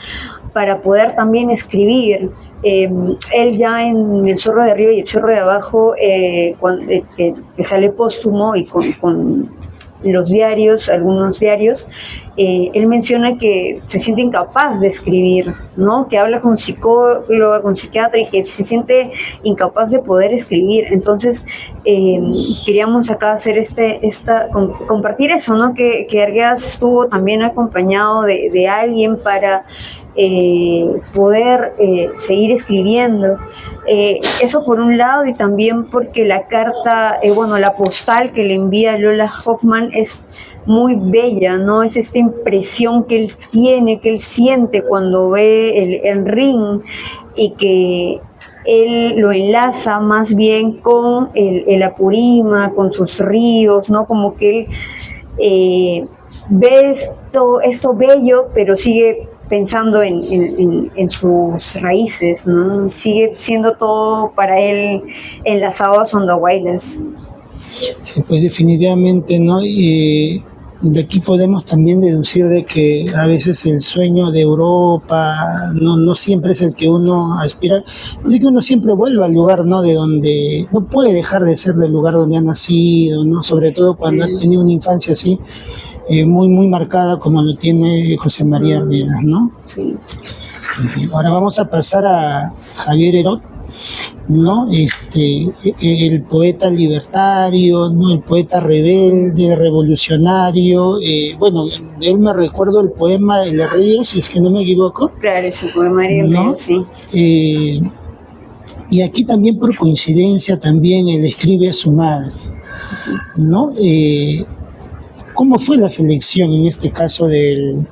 para poder también escribir. Él ya en El Zorro de Arriba y El Zorro de Abajo, que sale póstumo y con los diarios, algunos diarios, él menciona que se siente incapaz de escribir, ¿no? Que habla con psicóloga, con psiquiatra y que se siente incapaz de poder escribir. Entonces, queríamos acá hacer compartir eso, ¿no? Que Arguedas estuvo también acompañado de alguien para poder seguir escribiendo. Eso por un lado, y también porque la carta, la postal que le envía Lola Hoffman es muy bella, ¿no? Es esta impresión que él tiene, que él siente cuando ve el ring, y que él lo enlaza más bien con el Apurima, con sus ríos, ¿no? Como que él ve esto bello, pero sigue pensando en sus raíces, ¿no? Sigue siendo todo para él enlazado a Sondahuaylas. Sí, pues definitivamente, ¿no? Y de aquí podemos también deducir de que a veces el sueño de Europa no siempre es el que uno aspira. Dice que uno siempre vuelve al lugar, ¿no? De donde no puede dejar de ser del lugar donde ha nacido, ¿no? Sobre todo cuando ha tenido una infancia así, muy, muy marcada como lo tiene José María Arguedas, ¿no? Sí. Ahora vamos a pasar a Javier Heró, ¿no? El poeta libertario, ¿no? El poeta rebelde, revolucionario. De él me recuerdo el poema El Río, si es que no me equivoco. Claro, su poema El Río, sí. Y aquí también por coincidencia también él escribe a su madre, ¿no? ¿Cómo fue la selección en este caso de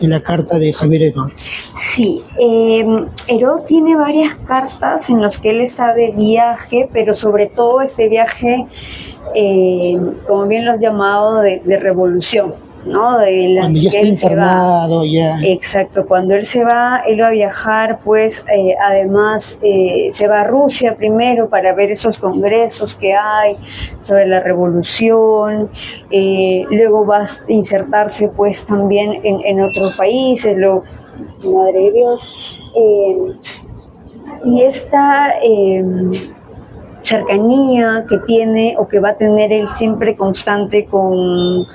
la carta de Javier Heró? Sí, Heró tiene varias cartas en las que él está de viaje, pero sobre todo este viaje, como bien lo has llamado, de revolución, ¿no? Cuando ya está internado, ya. Exacto, cuando él va a viajar, pues además se va a Rusia primero para ver esos congresos que hay sobre la revolución, luego va a insertarse pues también en otros países, madre de Dios, y esta cercanía que tiene o que va a tener él siempre constante con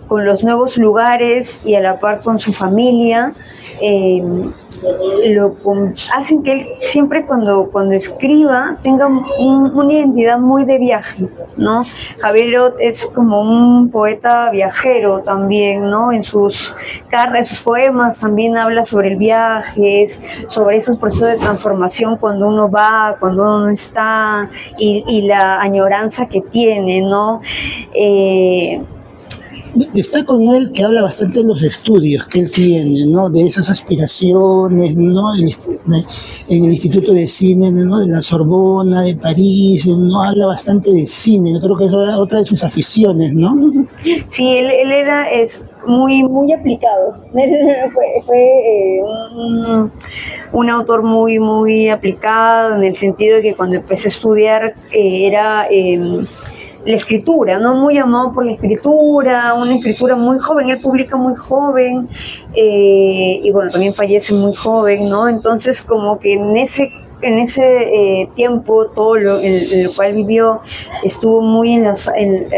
con los nuevos lugares y a la par con su familia, hacen que él siempre cuando escriba tenga una identidad muy de viaje, ¿no? Javier Heró es como un poeta viajero también, ¿no? En sus poemas también habla sobre el viaje, sobre esos procesos de transformación cuando uno va, cuando uno no está, y la añoranza que tiene, ¿no? Está con él que habla bastante de los estudios que él tiene, ¿no? De esas aspiraciones, ¿no? En el Instituto de Cine, ¿no? De la Sorbona, de París, ¿no? Habla bastante de cine, creo que es otra de sus aficiones, ¿no? Sí, él es muy aplicado. Fue un autor muy aplicado, en el sentido de que cuando empecé a estudiar era la escritura, ¿no? Muy amado por la escritura, una escritura muy joven, él publica muy joven, y bueno, también fallece muy joven, ¿no? Entonces, como que en ese tiempo, todo lo cual vivió, estuvo muy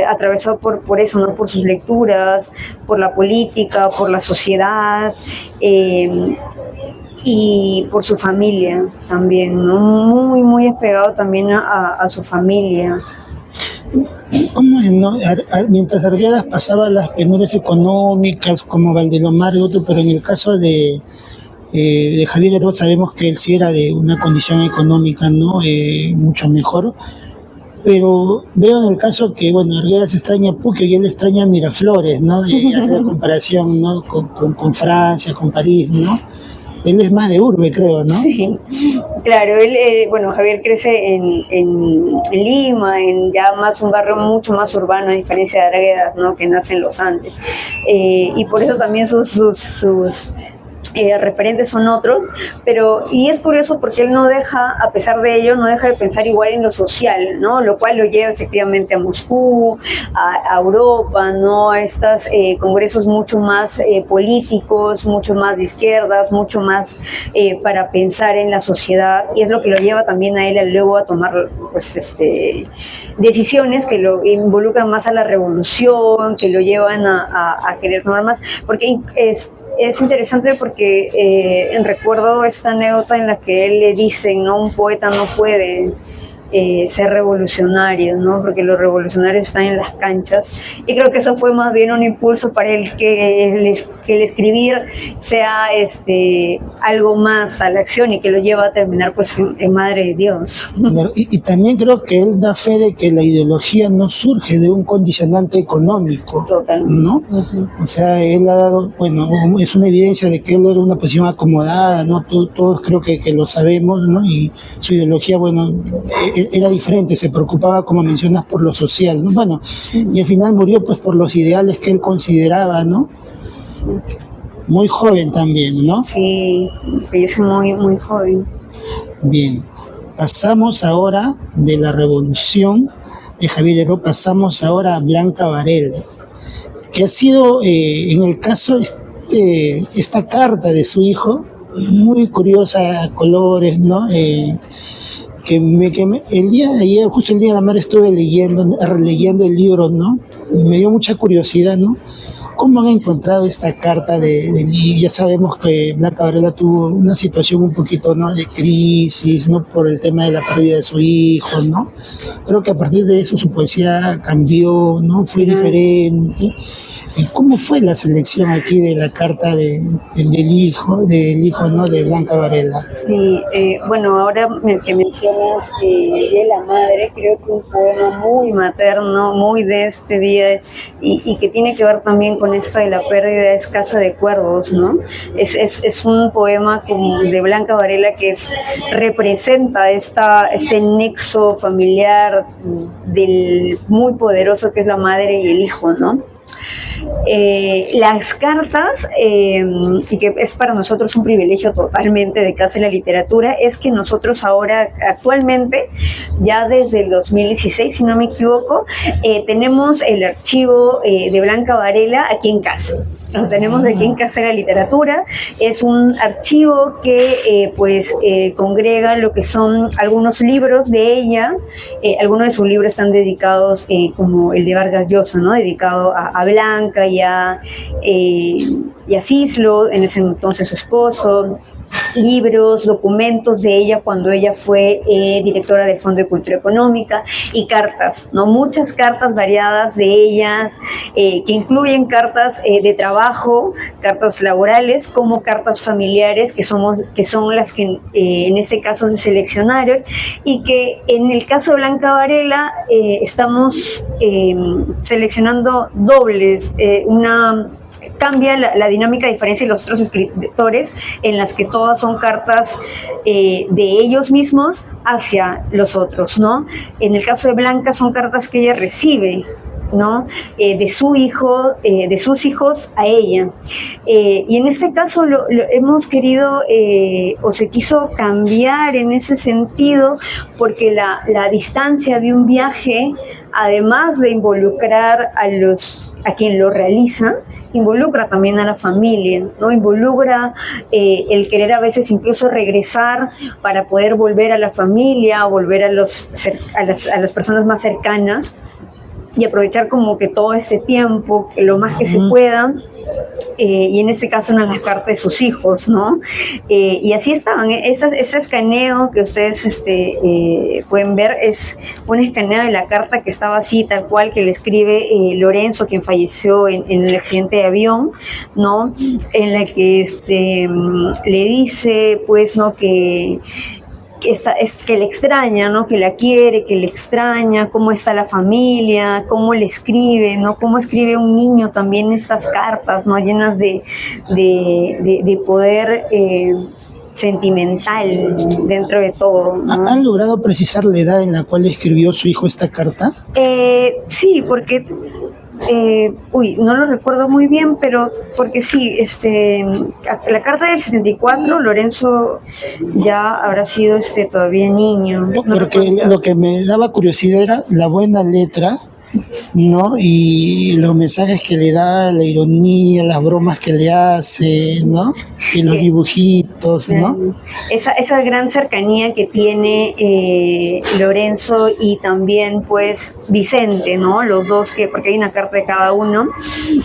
atravesado por eso, ¿no? Por sus lecturas, por la política, por la sociedad, y por su familia también, ¿no? Muy apegado también a su familia. ¿Cómo es, no? Mientras Arguedas pasaba las penurias económicas como Valdelomar y otro, pero en el caso de Javier Heró sabemos que él sí era de una condición económica, ¿no? Mucho mejor, pero veo en el caso que, bueno, Arguedas extraña Puquio y él extraña Miraflores, ¿no? Hace la comparación, ¿no? Con Francia, con París, ¿no? Él es más de urbe, creo, ¿no? Sí, claro, bueno, Javier crece en Lima, en ya más un barrio mucho más urbano, a diferencia de Arguedas, ¿no? Que nace en los Andes. Y por eso también sus referentes son otros, y es curioso porque él no deja, a pesar de ello, no deja de pensar igual en lo social, ¿no? Lo cual lo lleva efectivamente a Moscú, a Europa, ¿no? A estos congresos mucho más políticos, mucho más de izquierdas, mucho más para pensar en la sociedad, y es lo que lo lleva también a él luego a tomar, pues, decisiones que lo involucran más a la revolución, que lo llevan a querer tomar más, porque es interesante porque recuerdo esta anécdota en la que él le dicen, ¿no? Un poeta no puede ser revolucionario, ¿no? Porque los revolucionarios están en las canchas, y creo que eso fue más bien un impulso para él, que el escribir sea algo más a la acción, y que lo lleva a terminar pues en Madre de Dios. Y también creo que él da fe de que la ideología no surge de un condicionante económico. Totalmente. ¿No? Uh-huh. O sea, él ha dado, bueno, es una evidencia de que él era una posición acomodada, ¿no? Todos creo que lo sabemos, ¿no? Y su ideología, bueno, era diferente, se preocupaba, como mencionas, por lo social, ¿no? Bueno, y al final murió pues por los ideales que él consideraba, ¿no? Muy joven también, ¿no? Sí, es muy joven. Bien, pasamos ahora de la revolución de Javier Heró, pasamos ahora a Blanca Varela, que ha sido, en el caso, esta carta de su hijo, muy curiosa, a colores, ¿no? Que el día de ayer, justo el día de la madre, estuve releyendo el libro, ¿no? Me dio mucha curiosidad, ¿no? ¿Cómo han encontrado esta carta ya sabemos que Blanca Varela tuvo una situación un poquito, ¿no? De crisis, ¿no? Por el tema de la pérdida de su hijo, ¿no? Creo que a partir de eso su poesía cambió, ¿no? Fue diferente. ¿Cómo fue la selección aquí de la carta del hijo, ¿no? De Blanca Varela? Sí, bueno, ahora que mencionas de la madre, creo que un poema muy materno, muy de este día, y que tiene que ver también con esto de la pérdida es Casa de Cuervos, ¿no? Es un poema de Blanca Varela que representa este nexo familiar muy poderoso que es la madre y el hijo, ¿no? Las cartas, y que es para nosotros un privilegio totalmente de Casa de la Literatura, es que nosotros ahora, actualmente, ya desde el 2016, si no me equivoco, tenemos el archivo de Blanca Varela aquí en casa. Lo tenemos aquí en Casa de la Literatura. Es un archivo que congrega lo que son algunos libros de ella. Algunos de sus libros están dedicados, como el de Vargas Llosa, ¿no? Dedicado a Blanca, Blanca y a Cislo, en ese entonces su esposo, libros, documentos de ella cuando ella fue directora del Fondo de Cultura Económica y cartas, ¿no? Muchas cartas variadas de ellas, que incluyen cartas de trabajo, cartas laborales, como cartas familiares, que son las que en este caso se seleccionaron, y que en el caso de Blanca Varela estamos seleccionando dobles, cambia la dinámica a diferencia de los otros escritores, en las que todas son cartas de ellos mismos hacia los otros, ¿no? En el caso de Blanca son cartas que ella recibe, ¿no? De su hijo, de sus hijos a ella. Y en este caso lo hemos querido, o se quiso cambiar en ese sentido, porque la distancia de un viaje, además de involucrar a quien lo realiza, involucra también a la familia, ¿no? Involucra el querer a veces incluso regresar para poder volver a la familia, volver a las personas más cercanas, y aprovechar como que todo este tiempo, lo más que se pueda, y en este caso en las cartas de sus hijos, ¿no? Y así estaban, ese escaneo que ustedes pueden ver es un escaneo de la carta que estaba así, tal cual, que le escribe Lorenzo, quien falleció en el accidente de avión, ¿no? En la que le dice, pues, ¿no?, que le extraña, ¿no? Que la quiere, que le extraña, cómo está la familia, cómo le escribe, ¿no? Cómo escribe un niño también estas cartas, ¿no? Llenas de poder sentimental dentro de todo, ¿no? ¿Han logrado precisar la edad en la cual escribió su hijo esta carta? Sí, porque no lo recuerdo muy bien, pero porque sí, la carta del 74, Lorenzo ya habrá sido todavía niño. No, porque lo que me daba curiosidad era la buena letra, ¿no? Y los mensajes que le da, la ironía, las bromas que le hace, ¿no? Y los dibujitos, ¿no? Esa gran cercanía que tiene Lorenzo y también, pues, Vicente, ¿no? Los dos, porque hay una carta de cada uno,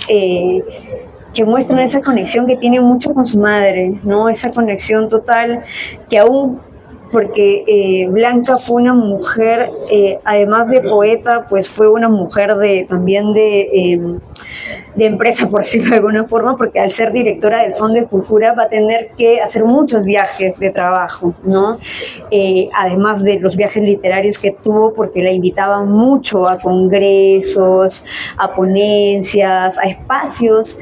que muestran esa conexión que tiene mucho con su madre, ¿no? Esa conexión total que aún, porque Blanca fue una mujer, además de poeta, pues fue una mujer también de empresa, por decirlo de alguna forma, porque al ser directora del Fondo de Cultura va a tener que hacer muchos viajes de trabajo, ¿no? Además de los viajes literarios que tuvo, porque la invitaban mucho a congresos, a ponencias, a espacios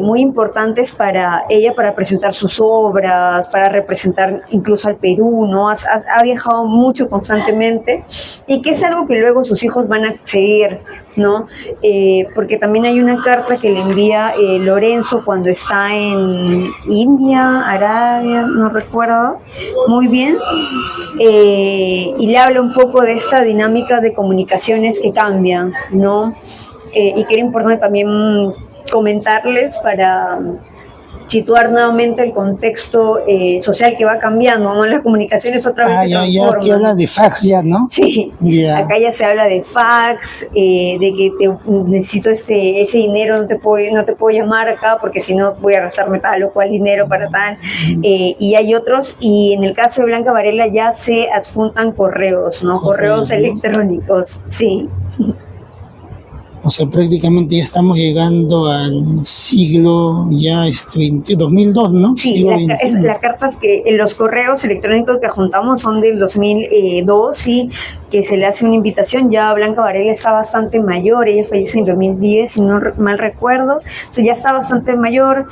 muy importantes para ella, para presentar sus obras, para representar incluso al Perú, ¿no? Ha viajado mucho constantemente, y que es algo que luego sus hijos van a seguir, ¿no? Porque también hay una carta que le envía Lorenzo cuando está en India, Arabia, no recuerdo muy bien, y le habla un poco de esta dinámica de comunicaciones que cambian, ¿no? Y que era importante también comentarles para situar nuevamente el contexto social que va cambiando, ¿no? Las comunicaciones otra vez se transforman. Aquí habla de fax ya, ¿no? Sí, acá ya se habla de fax, de que necesito ese dinero, no te puedo llamar acá porque si no voy a gastarme tal o cual dinero para tal, y hay otros, y en el caso de Blanca Varela ya se adjuntan correos, ¿no? Correos electrónicos, sí. O sea, prácticamente ya estamos llegando al siglo ya 2002, ¿no? Sí, las cartas los correos electrónicos que juntamos son del 2002, y que se le hace una invitación. Ya Blanca Varela está bastante mayor, ella fallece en 2010, si no mal recuerdo, entonces ya está bastante mayor,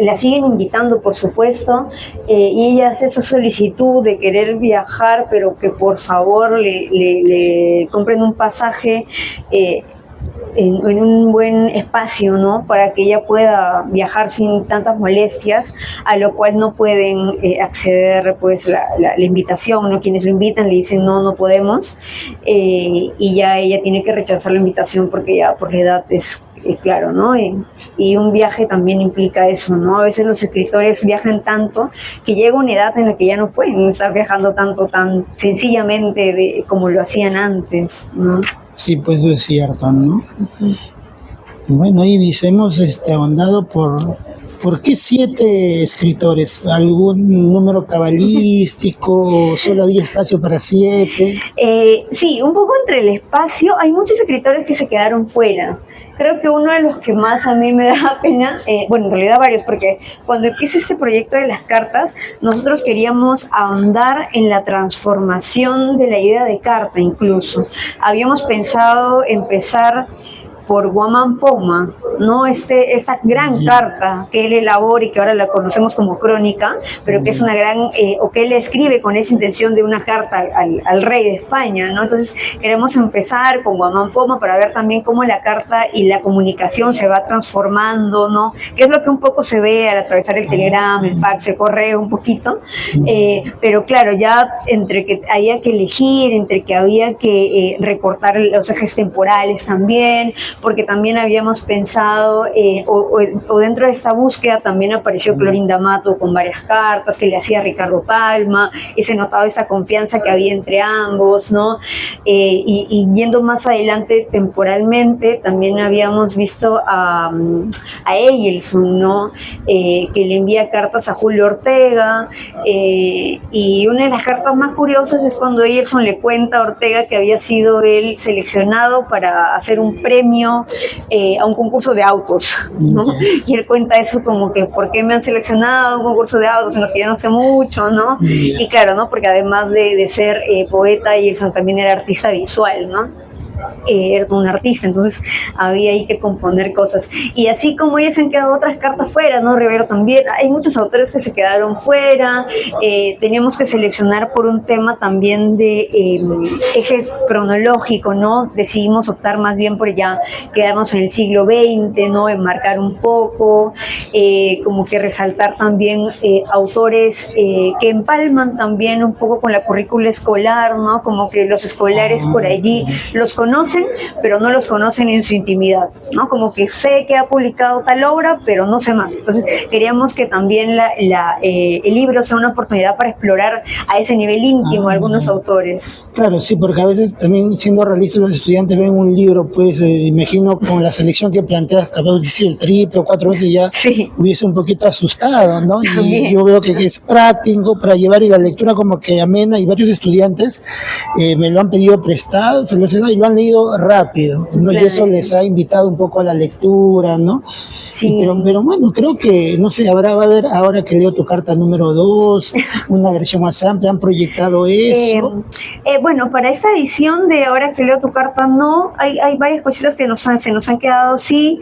la siguen invitando, por supuesto, y ella hace esa solicitud de querer viajar, pero que por favor le compren un pasaje en un buen espacio, ¿no? Para que ella pueda viajar sin tantas molestias, a lo cual no pueden acceder, pues, la invitación, ¿no? Quienes lo invitan le dicen no podemos, y ya ella tiene que rechazar la invitación porque ya por la edad es claro, ¿no? Y un viaje también implica eso, ¿no? A veces los escritores viajan tanto que llega una edad en la que ya no pueden estar viajando tanto, tan sencillamente como lo hacían antes, ¿no? Sí, pues es cierto, ¿no? Bueno, Ibis, hemos ahondado por qué 7 escritores, algún número cabalístico, solo había espacio para 7. Sí, un poco entre el espacio, hay muchos escritores que se quedaron fuera. Creo que uno de los que más a mí me da pena, bueno, en realidad varios, porque cuando empieza este proyecto de las cartas, nosotros queríamos ahondar en la transformación de la idea de carta incluso. Habíamos pensado empezar por Guamán Poma, ¿no? Esta gran carta que él elabora y que ahora la conocemos como crónica, pero que es una gran, o que él escribe con esa intención de una carta al rey de España, ¿no? Entonces queremos empezar con Guamán Poma para ver también cómo la carta y la comunicación se va transformando, ¿no? Que es lo que un poco se ve al atravesar el telegrama, el fax, el correo, un poquito, pero claro, ya entre que había que elegir, entre que había que recortar los ejes temporales también, porque también habíamos pensado, o dentro de esta búsqueda también apareció Clorinda Mato con varias cartas que le hacía Ricardo Palma, y se notaba esa confianza que había entre ambos, ¿no? Y yendo más adelante temporalmente, también habíamos visto a Eyelson, ¿no? Que le envía cartas a Julio Ortega, y una de las cartas más curiosas es cuando Eyelson le cuenta a Ortega que había sido él seleccionado para hacer un premio a un concurso de autos, ¿no? Y él cuenta eso como que ¿por qué me han seleccionado a un concurso de autos en los que yo no sé mucho, ¿no? Y claro, ¿no? Porque además de ser poeta, Eyelson también era artista visual, ¿no? Era un artista, entonces había ahí que componer cosas. Y así como ya se han quedado otras cartas fuera, ¿no? Rivero también, hay muchos autores que se quedaron fuera, teníamos que seleccionar por un tema también de eje cronológico, ¿no? Decidimos optar más bien por ya quedarnos en el siglo XX, ¿no? Enmarcar un poco, como que resaltar también autores que empalman también un poco con la currícula escolar, ¿no? Como que los escolares por allí los conocen, pero no los conocen en su intimidad, ¿no? Como que sé que ha publicado tal obra, pero no sé más. Entonces, queríamos que también el libro sea una oportunidad para explorar a ese nivel íntimo algunos autores. Claro, sí, porque a veces también siendo realistas los estudiantes ven un libro, pues imagino con la selección que planteas, capaz de decir el triple o 4 veces ya Sí, hubiese un poquito asustado, ¿no? Y también. yo veo que es práctico para llevar y la lectura como que amena y varios estudiantes me lo han pedido prestado, se los he dado y lo han leído rápido, ¿no? Y eso Claro. les ha invitado un poco a la lectura, ¿no? Sí. Pero bueno, creo que, no sé, va a haber, ahora que leo tu carta número 2 una versión más amplia, han proyectado eso. Bueno, para esta edición de Ahora que leo tu carta, no, hay varias cositas que se nos han quedado sí,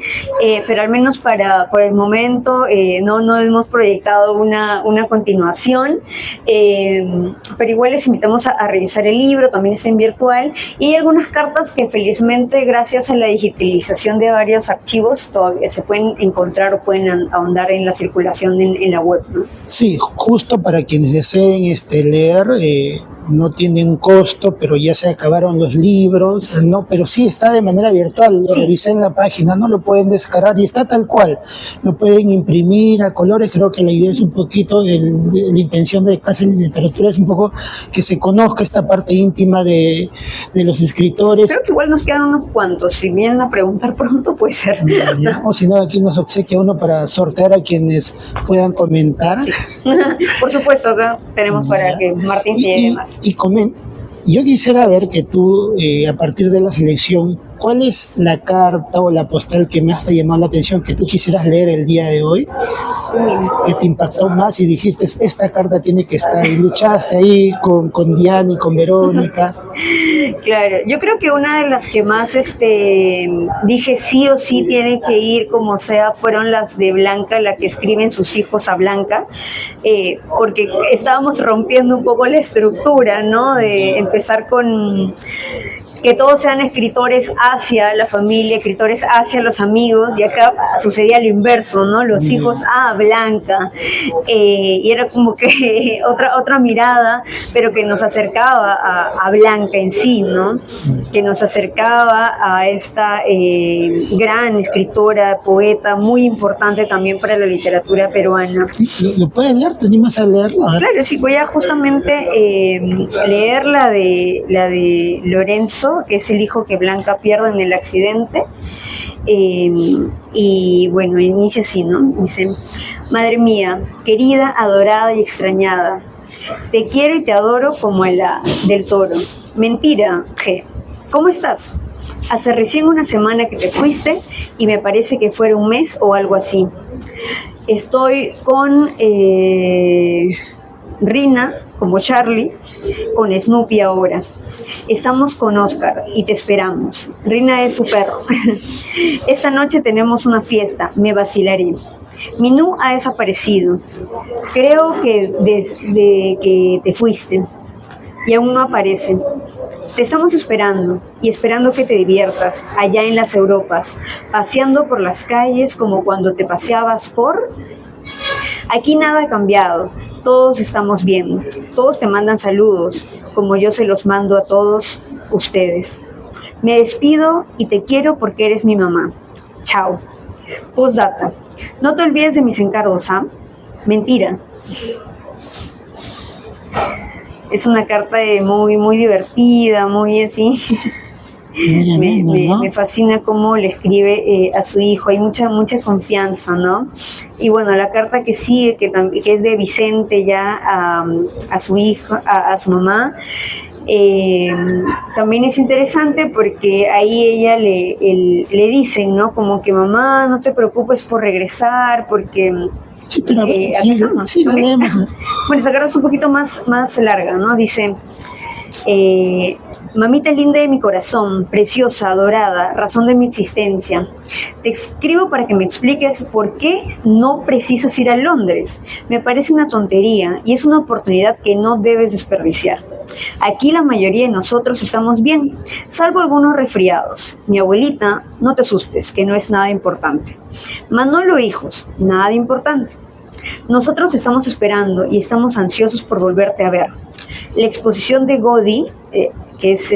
pero al menos por el momento no hemos proyectado una continuación, pero igual les invitamos a revisar el libro, también está en virtual, y hay algunas cartas que felizmente gracias a la digitalización de varios archivos todavía se pueden encontrar o pueden ahondar en la circulación en la web, ¿no? Sí, justo para quienes deseen leer, no tiene un costo, pero ya se acabaron los libros, ¿no? Pero sí está de manera virtual, lo revisé en la página, ¿no? Lo pueden descargar y está tal cual, lo pueden imprimir a colores, creo que la idea es un poquito, la intención de Casa de Literatura es un poco que se conozca esta parte íntima de los escritores. Creo que igual nos quedan unos cuantos, si vienen a preguntar pronto puede ser. ¿Ya? O si no, aquí nos obsequia uno para sortear a quienes puedan comentar. Sí. Por supuesto, acá tenemos para que Martín se lleve más. Yo quisiera ver que tú, a partir de la selección, ¿cuál es la carta o la postal que más te ha llamado la atención que tú quisieras leer el día de hoy? Que te impactó más y dijiste, esta carta tiene que estar, y luchaste ahí con Diana y con Verónica. Claro, yo creo que una de las que más dije sí o sí tiene que ir como sea fueron las de Blanca, la que escriben sus hijos a Blanca, porque estábamos rompiendo un poco la estructura, ¿no? De empezar con que todos sean escritores hacia la familia, escritores hacia los amigos, y acá sucedía lo inverso, ¿no? Los hijos a Blanca, y era como que otra mirada, pero que nos acercaba a Blanca en sí, ¿no? Que nos acercaba a esta gran escritora, poeta, muy importante también para la literatura peruana. ¿Lo puedes leer? ¿Te animas a leerlo? A ver. Claro, sí, voy a justamente leer la de Lorenzo, que es el hijo que Blanca pierde en el accidente. Y bueno, inicia así, ¿no? Dice, madre mía, querida, adorada y extrañada, te quiero y te adoro como a la del toro. Mentira, G. ¿Cómo estás? Hace recién una semana que te fuiste y me parece que fuera un mes o algo así. Estoy con Rina, como Charlie, con Snoopy ahora. Estamos con Oscar y te esperamos. Rina es su perro. Esta noche tenemos una fiesta, me vacilaré. Minú ha desaparecido. Creo que desde que te fuiste y aún no aparece. Te estamos esperando y esperando que te diviertas allá en las Europas, paseando por las calles como cuando te paseabas por... Aquí nada ha cambiado, todos estamos bien, todos te mandan saludos, como yo se los mando a todos ustedes. Me despido y te quiero porque eres mi mamá. Chao. Postdata. No te olvides de mis encargos, ¿ah? Mentira. Es una carta muy, muy divertida, muy así. Muy ameno, ¿no? Me fascina cómo le escribe a su hijo, hay mucha confianza, ¿no? Y bueno, la carta que sigue, que es de Vicente ya a su hijo, a su mamá, también es interesante porque ahí ella le dicen, ¿no? Como que mamá, no te preocupes por regresar, porque... Sí, pero a ver, sí, lo ¿okay? leemos. Bueno, esa carta es un poquito más larga, ¿no? Dice... mamita linda de mi corazón, preciosa, adorada, razón de mi existencia. Te escribo para que me expliques por qué no precisas ir a Londres. Me parece una tontería y es una oportunidad que no debes desperdiciar. Aquí la mayoría de nosotros estamos bien, salvo algunos resfriados. Mi abuelita, no te asustes, que no es nada importante. Manolo, hijos, nada de importante. Nosotros estamos esperando y estamos ansiosos por volverte a ver. La exposición de Godi, que es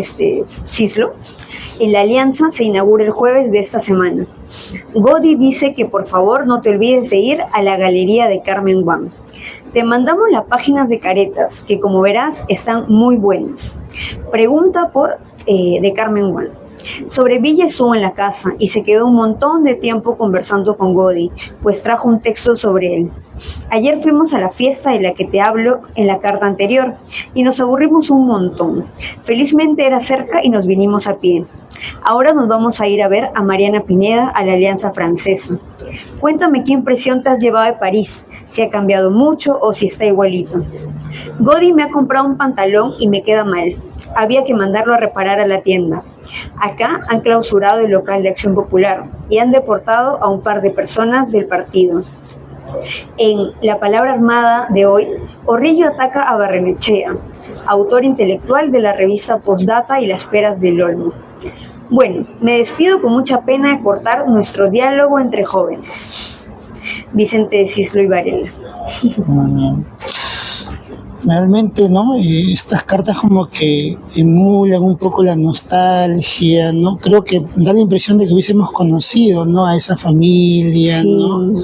Cislo, en la Alianza se inaugura el jueves de esta semana. Godi dice que por favor no te olvides de ir a la galería de Carmen Juan. Te mandamos las páginas de caretas, que como verás están muy buenas. Pregunta por de Carmen Juan. Sobre Villa estuvo en la casa y se quedó un montón de tiempo conversando con Godi, pues trajo un texto sobre él. Ayer fuimos a la fiesta de la que te hablo en la carta anterior y nos aburrimos un montón. Felizmente era cerca y nos vinimos a pie. Ahora nos vamos a ir a ver a Mariana Pineda a la Alianza Francesa. Cuéntame qué impresión te has llevado de París, si ha cambiado mucho o si está igualito. Godi me ha comprado un pantalón y me queda mal. Había que mandarlo a reparar a la tienda. Acá han clausurado el local de Acción Popular y han deportado a un par de personas del partido. En La Palabra Armada de hoy, Orrillo ataca a Barrenechea, autor intelectual de la revista Postdata y Las Peras del Olmo. Bueno, me despido con mucha pena de cortar nuestro diálogo entre jóvenes. Vicente de Cislo y Varela. Realmente, ¿no? Estas cartas como que emulan un poco la nostalgia, ¿no? Creo que da la impresión de que hubiésemos conocido, ¿no? A esa familia, Sí. ¿no?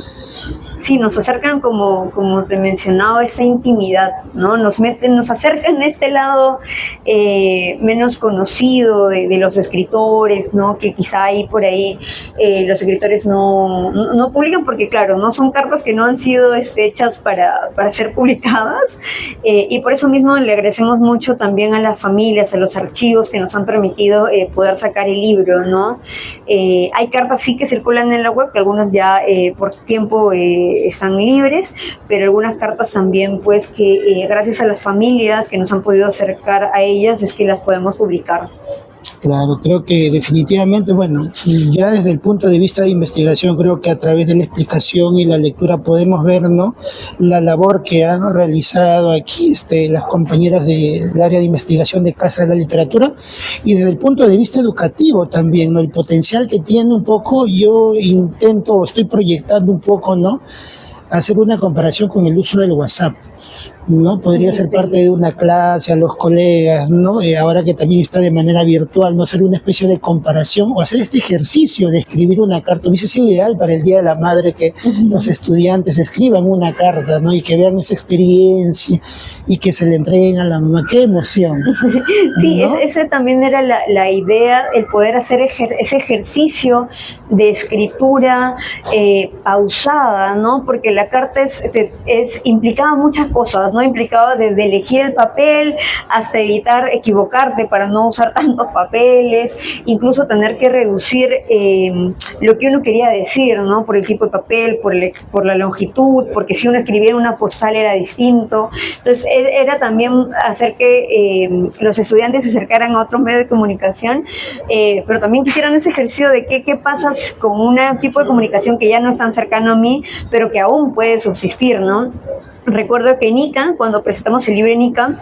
Sí, nos acercan como te mencionaba, esa intimidad, ¿no? Nos acercan a este lado menos conocido de los escritores, ¿no? Que quizá ahí por ahí los escritores no publican porque, claro, no son cartas que no han sido hechas para ser publicadas y por eso mismo le agradecemos mucho también a las familias, a los archivos que nos han permitido poder sacar el libro, ¿no? Hay cartas sí que circulan en la web, que algunas ya por tiempo están libres, pero algunas cartas también pues que gracias a las familias que nos han podido acercar a ellas es que las podemos publicar. Claro, creo que definitivamente, bueno, ya desde el punto de vista de investigación, creo que a través de la explicación y la lectura podemos ver, ¿no? La labor que han realizado aquí las compañeras del área de investigación de Casa de la Literatura y desde el punto de vista educativo también, ¿no? El potencial que tiene un poco, yo estoy proyectando un poco, ¿no? Hacer una comparación con el uso del WhatsApp. ¿no? Podría ser parte de una clase, a los colegas, ¿no? Ahora que también está de manera virtual, ¿no? Hacer una especie de comparación o hacer este ejercicio de escribir una carta. Hubiese sido ideal para el Día de la Madre que los estudiantes escriban una carta, ¿no? Y que vean esa experiencia y que se le entreguen a la mamá. ¡Qué emoción! Sí, ¿No? esa también era la idea, el poder hacer ese ejercicio de escritura pausada, ¿no? Porque la carta implicaba muchas cosas, ¿no? Implicaba desde elegir el papel hasta evitar equivocarte para no usar tantos papeles, incluso tener que reducir lo que uno quería decir, ¿no? Por el tipo de papel, por la longitud, porque si uno escribía en una postal era distinto. Entonces era también hacer que los estudiantes se acercaran a otros medios de comunicación, pero también quisieran ese ejercicio de qué pasa con un tipo de comunicación que ya no es tan cercano a mí, pero que aún puede subsistir, ¿no? Recuerdo que en ICA, cuando presentamos el libro en ICA,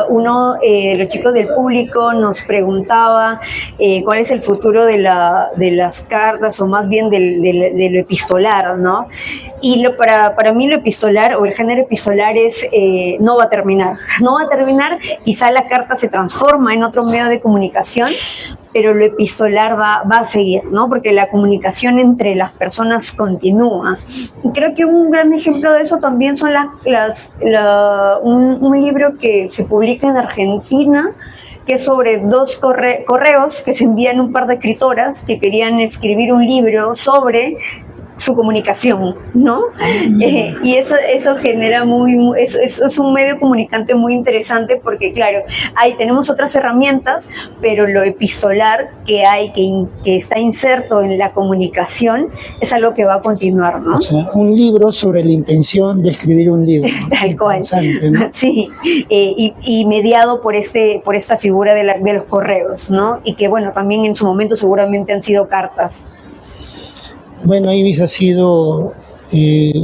uno de los chicos del público nos preguntaba cuál es el futuro de las cartas, o más bien de lo epistolar, ¿no? Y para mí lo epistolar, o el género epistolar, no va a terminar. No va a terminar, quizá la carta se transforma en otro medio de comunicación, pero lo epistolar va a seguir, ¿no? Porque la comunicación entre las personas continúa. Y creo que un gran ejemplo de eso también son un libro que se publica en Argentina, que es sobre dos correos que se envían un par de escritoras que querían escribir un libro sobre su comunicación, ¿no? Y eso genera es un medio comunicante muy interesante, porque claro, ahí tenemos otras herramientas, pero lo epistolar que está inserto en la comunicación es algo que va a continuar, ¿no? O sea, un libro sobre la intención de escribir un libro. Tal cual. ¿No? Sí, y mediado por esta figura de los correos, ¿no? Y que bueno, también en su momento seguramente han sido cartas. Bueno, Ibis, ha sido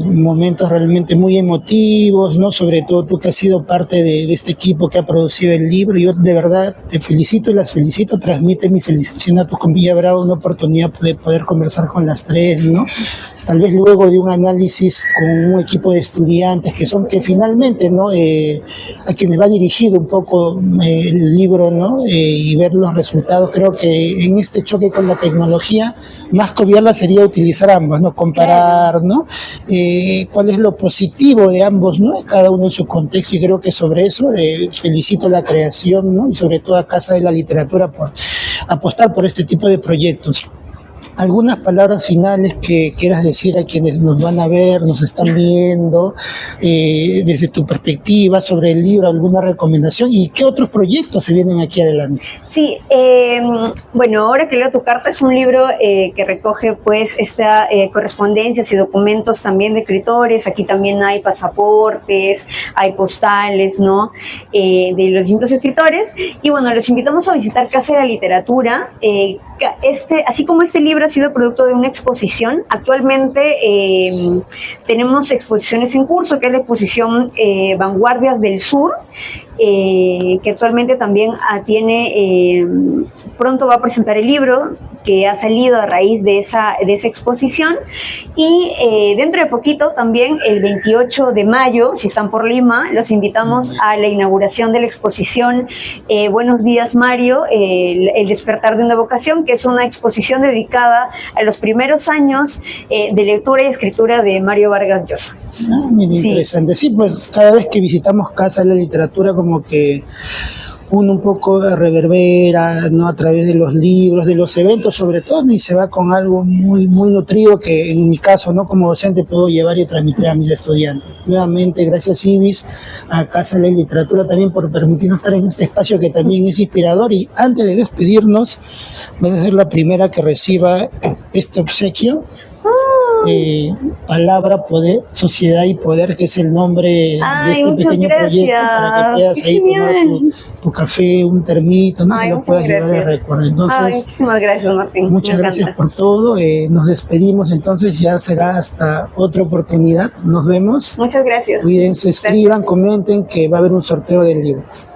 momentos realmente muy emotivos, ¿no? Sobre todo tú que has sido parte de este equipo que ha producido el libro. Yo de verdad te felicito y las felicito. Transmite mi felicitación a tu compañía. Habrá una oportunidad de poder conversar con las tres, ¿no? Tal vez luego de un análisis con un equipo de estudiantes que finalmente, ¿no? A quienes va dirigido un poco el libro, ¿no? Y ver los resultados. Creo que en este choque con la tecnología, más que obviarla sería utilizar ambas, ¿no? Comparar, ¿no? Cuál es lo positivo de ambos, ¿no? Cada uno en su contexto, y creo que sobre eso felicito la creación, ¿no? Y sobre todo a Casa de la Literatura por apostar por este tipo de proyectos. Algunas palabras finales que quieras decir a quienes nos van a ver, nos están viendo, desde tu perspectiva sobre el libro, alguna recomendación y qué otros proyectos se vienen aquí adelante. Sí, bueno, ahora que leo tu carta, es un libro que recoge pues esta correspondencias y documentos también de escritores. Aquí también hay pasaportes, hay postales, ¿no? De los distintos escritores. Y bueno, los invitamos a visitar Casa de la Literatura. Así como este libro ha sido producto de una exposición, actualmente tenemos exposiciones en curso, que es la exposición Vanguardias del Sur, que actualmente también pronto va a presentar el libro que ha salido a raíz de esa exposición. Y dentro de poquito también, el 28 de mayo, si están por Lima, los invitamos a la inauguración de la exposición Buenos días, Mario, el despertar de una vocación, que es una exposición dedicada a los primeros años de lectura y escritura de Mario Vargas Llosa. Muy interesante. Sí, pues cada vez que visitamos Casa de la Literatura, como que uno un poco reverbera, ¿no? A través de los libros, de los eventos sobre todo, ¿no? Y se va con algo muy, muy nutrido que en mi caso, ¿no? Como docente puedo llevar y transmitir a mis estudiantes. Nuevamente, gracias Ibis, a Casa de la Literatura también por permitirnos estar en este espacio que también es inspirador. Y antes de despedirnos, vas a ser la primera que reciba este obsequio. Palabra, Poder, Sociedad y Poder, que es el nombre de este pequeño proyecto, para que puedas ahí tomar tu café, un termito, ¿no? Que lo puedas llevar de recuerdo. Entonces, muchísimas gracias, Martín. Muchas gracias por todo. Nos despedimos, entonces ya será hasta otra oportunidad. Nos vemos. Muchas gracias. Cuídense, escriban, comenten, que va a haber un sorteo de libros.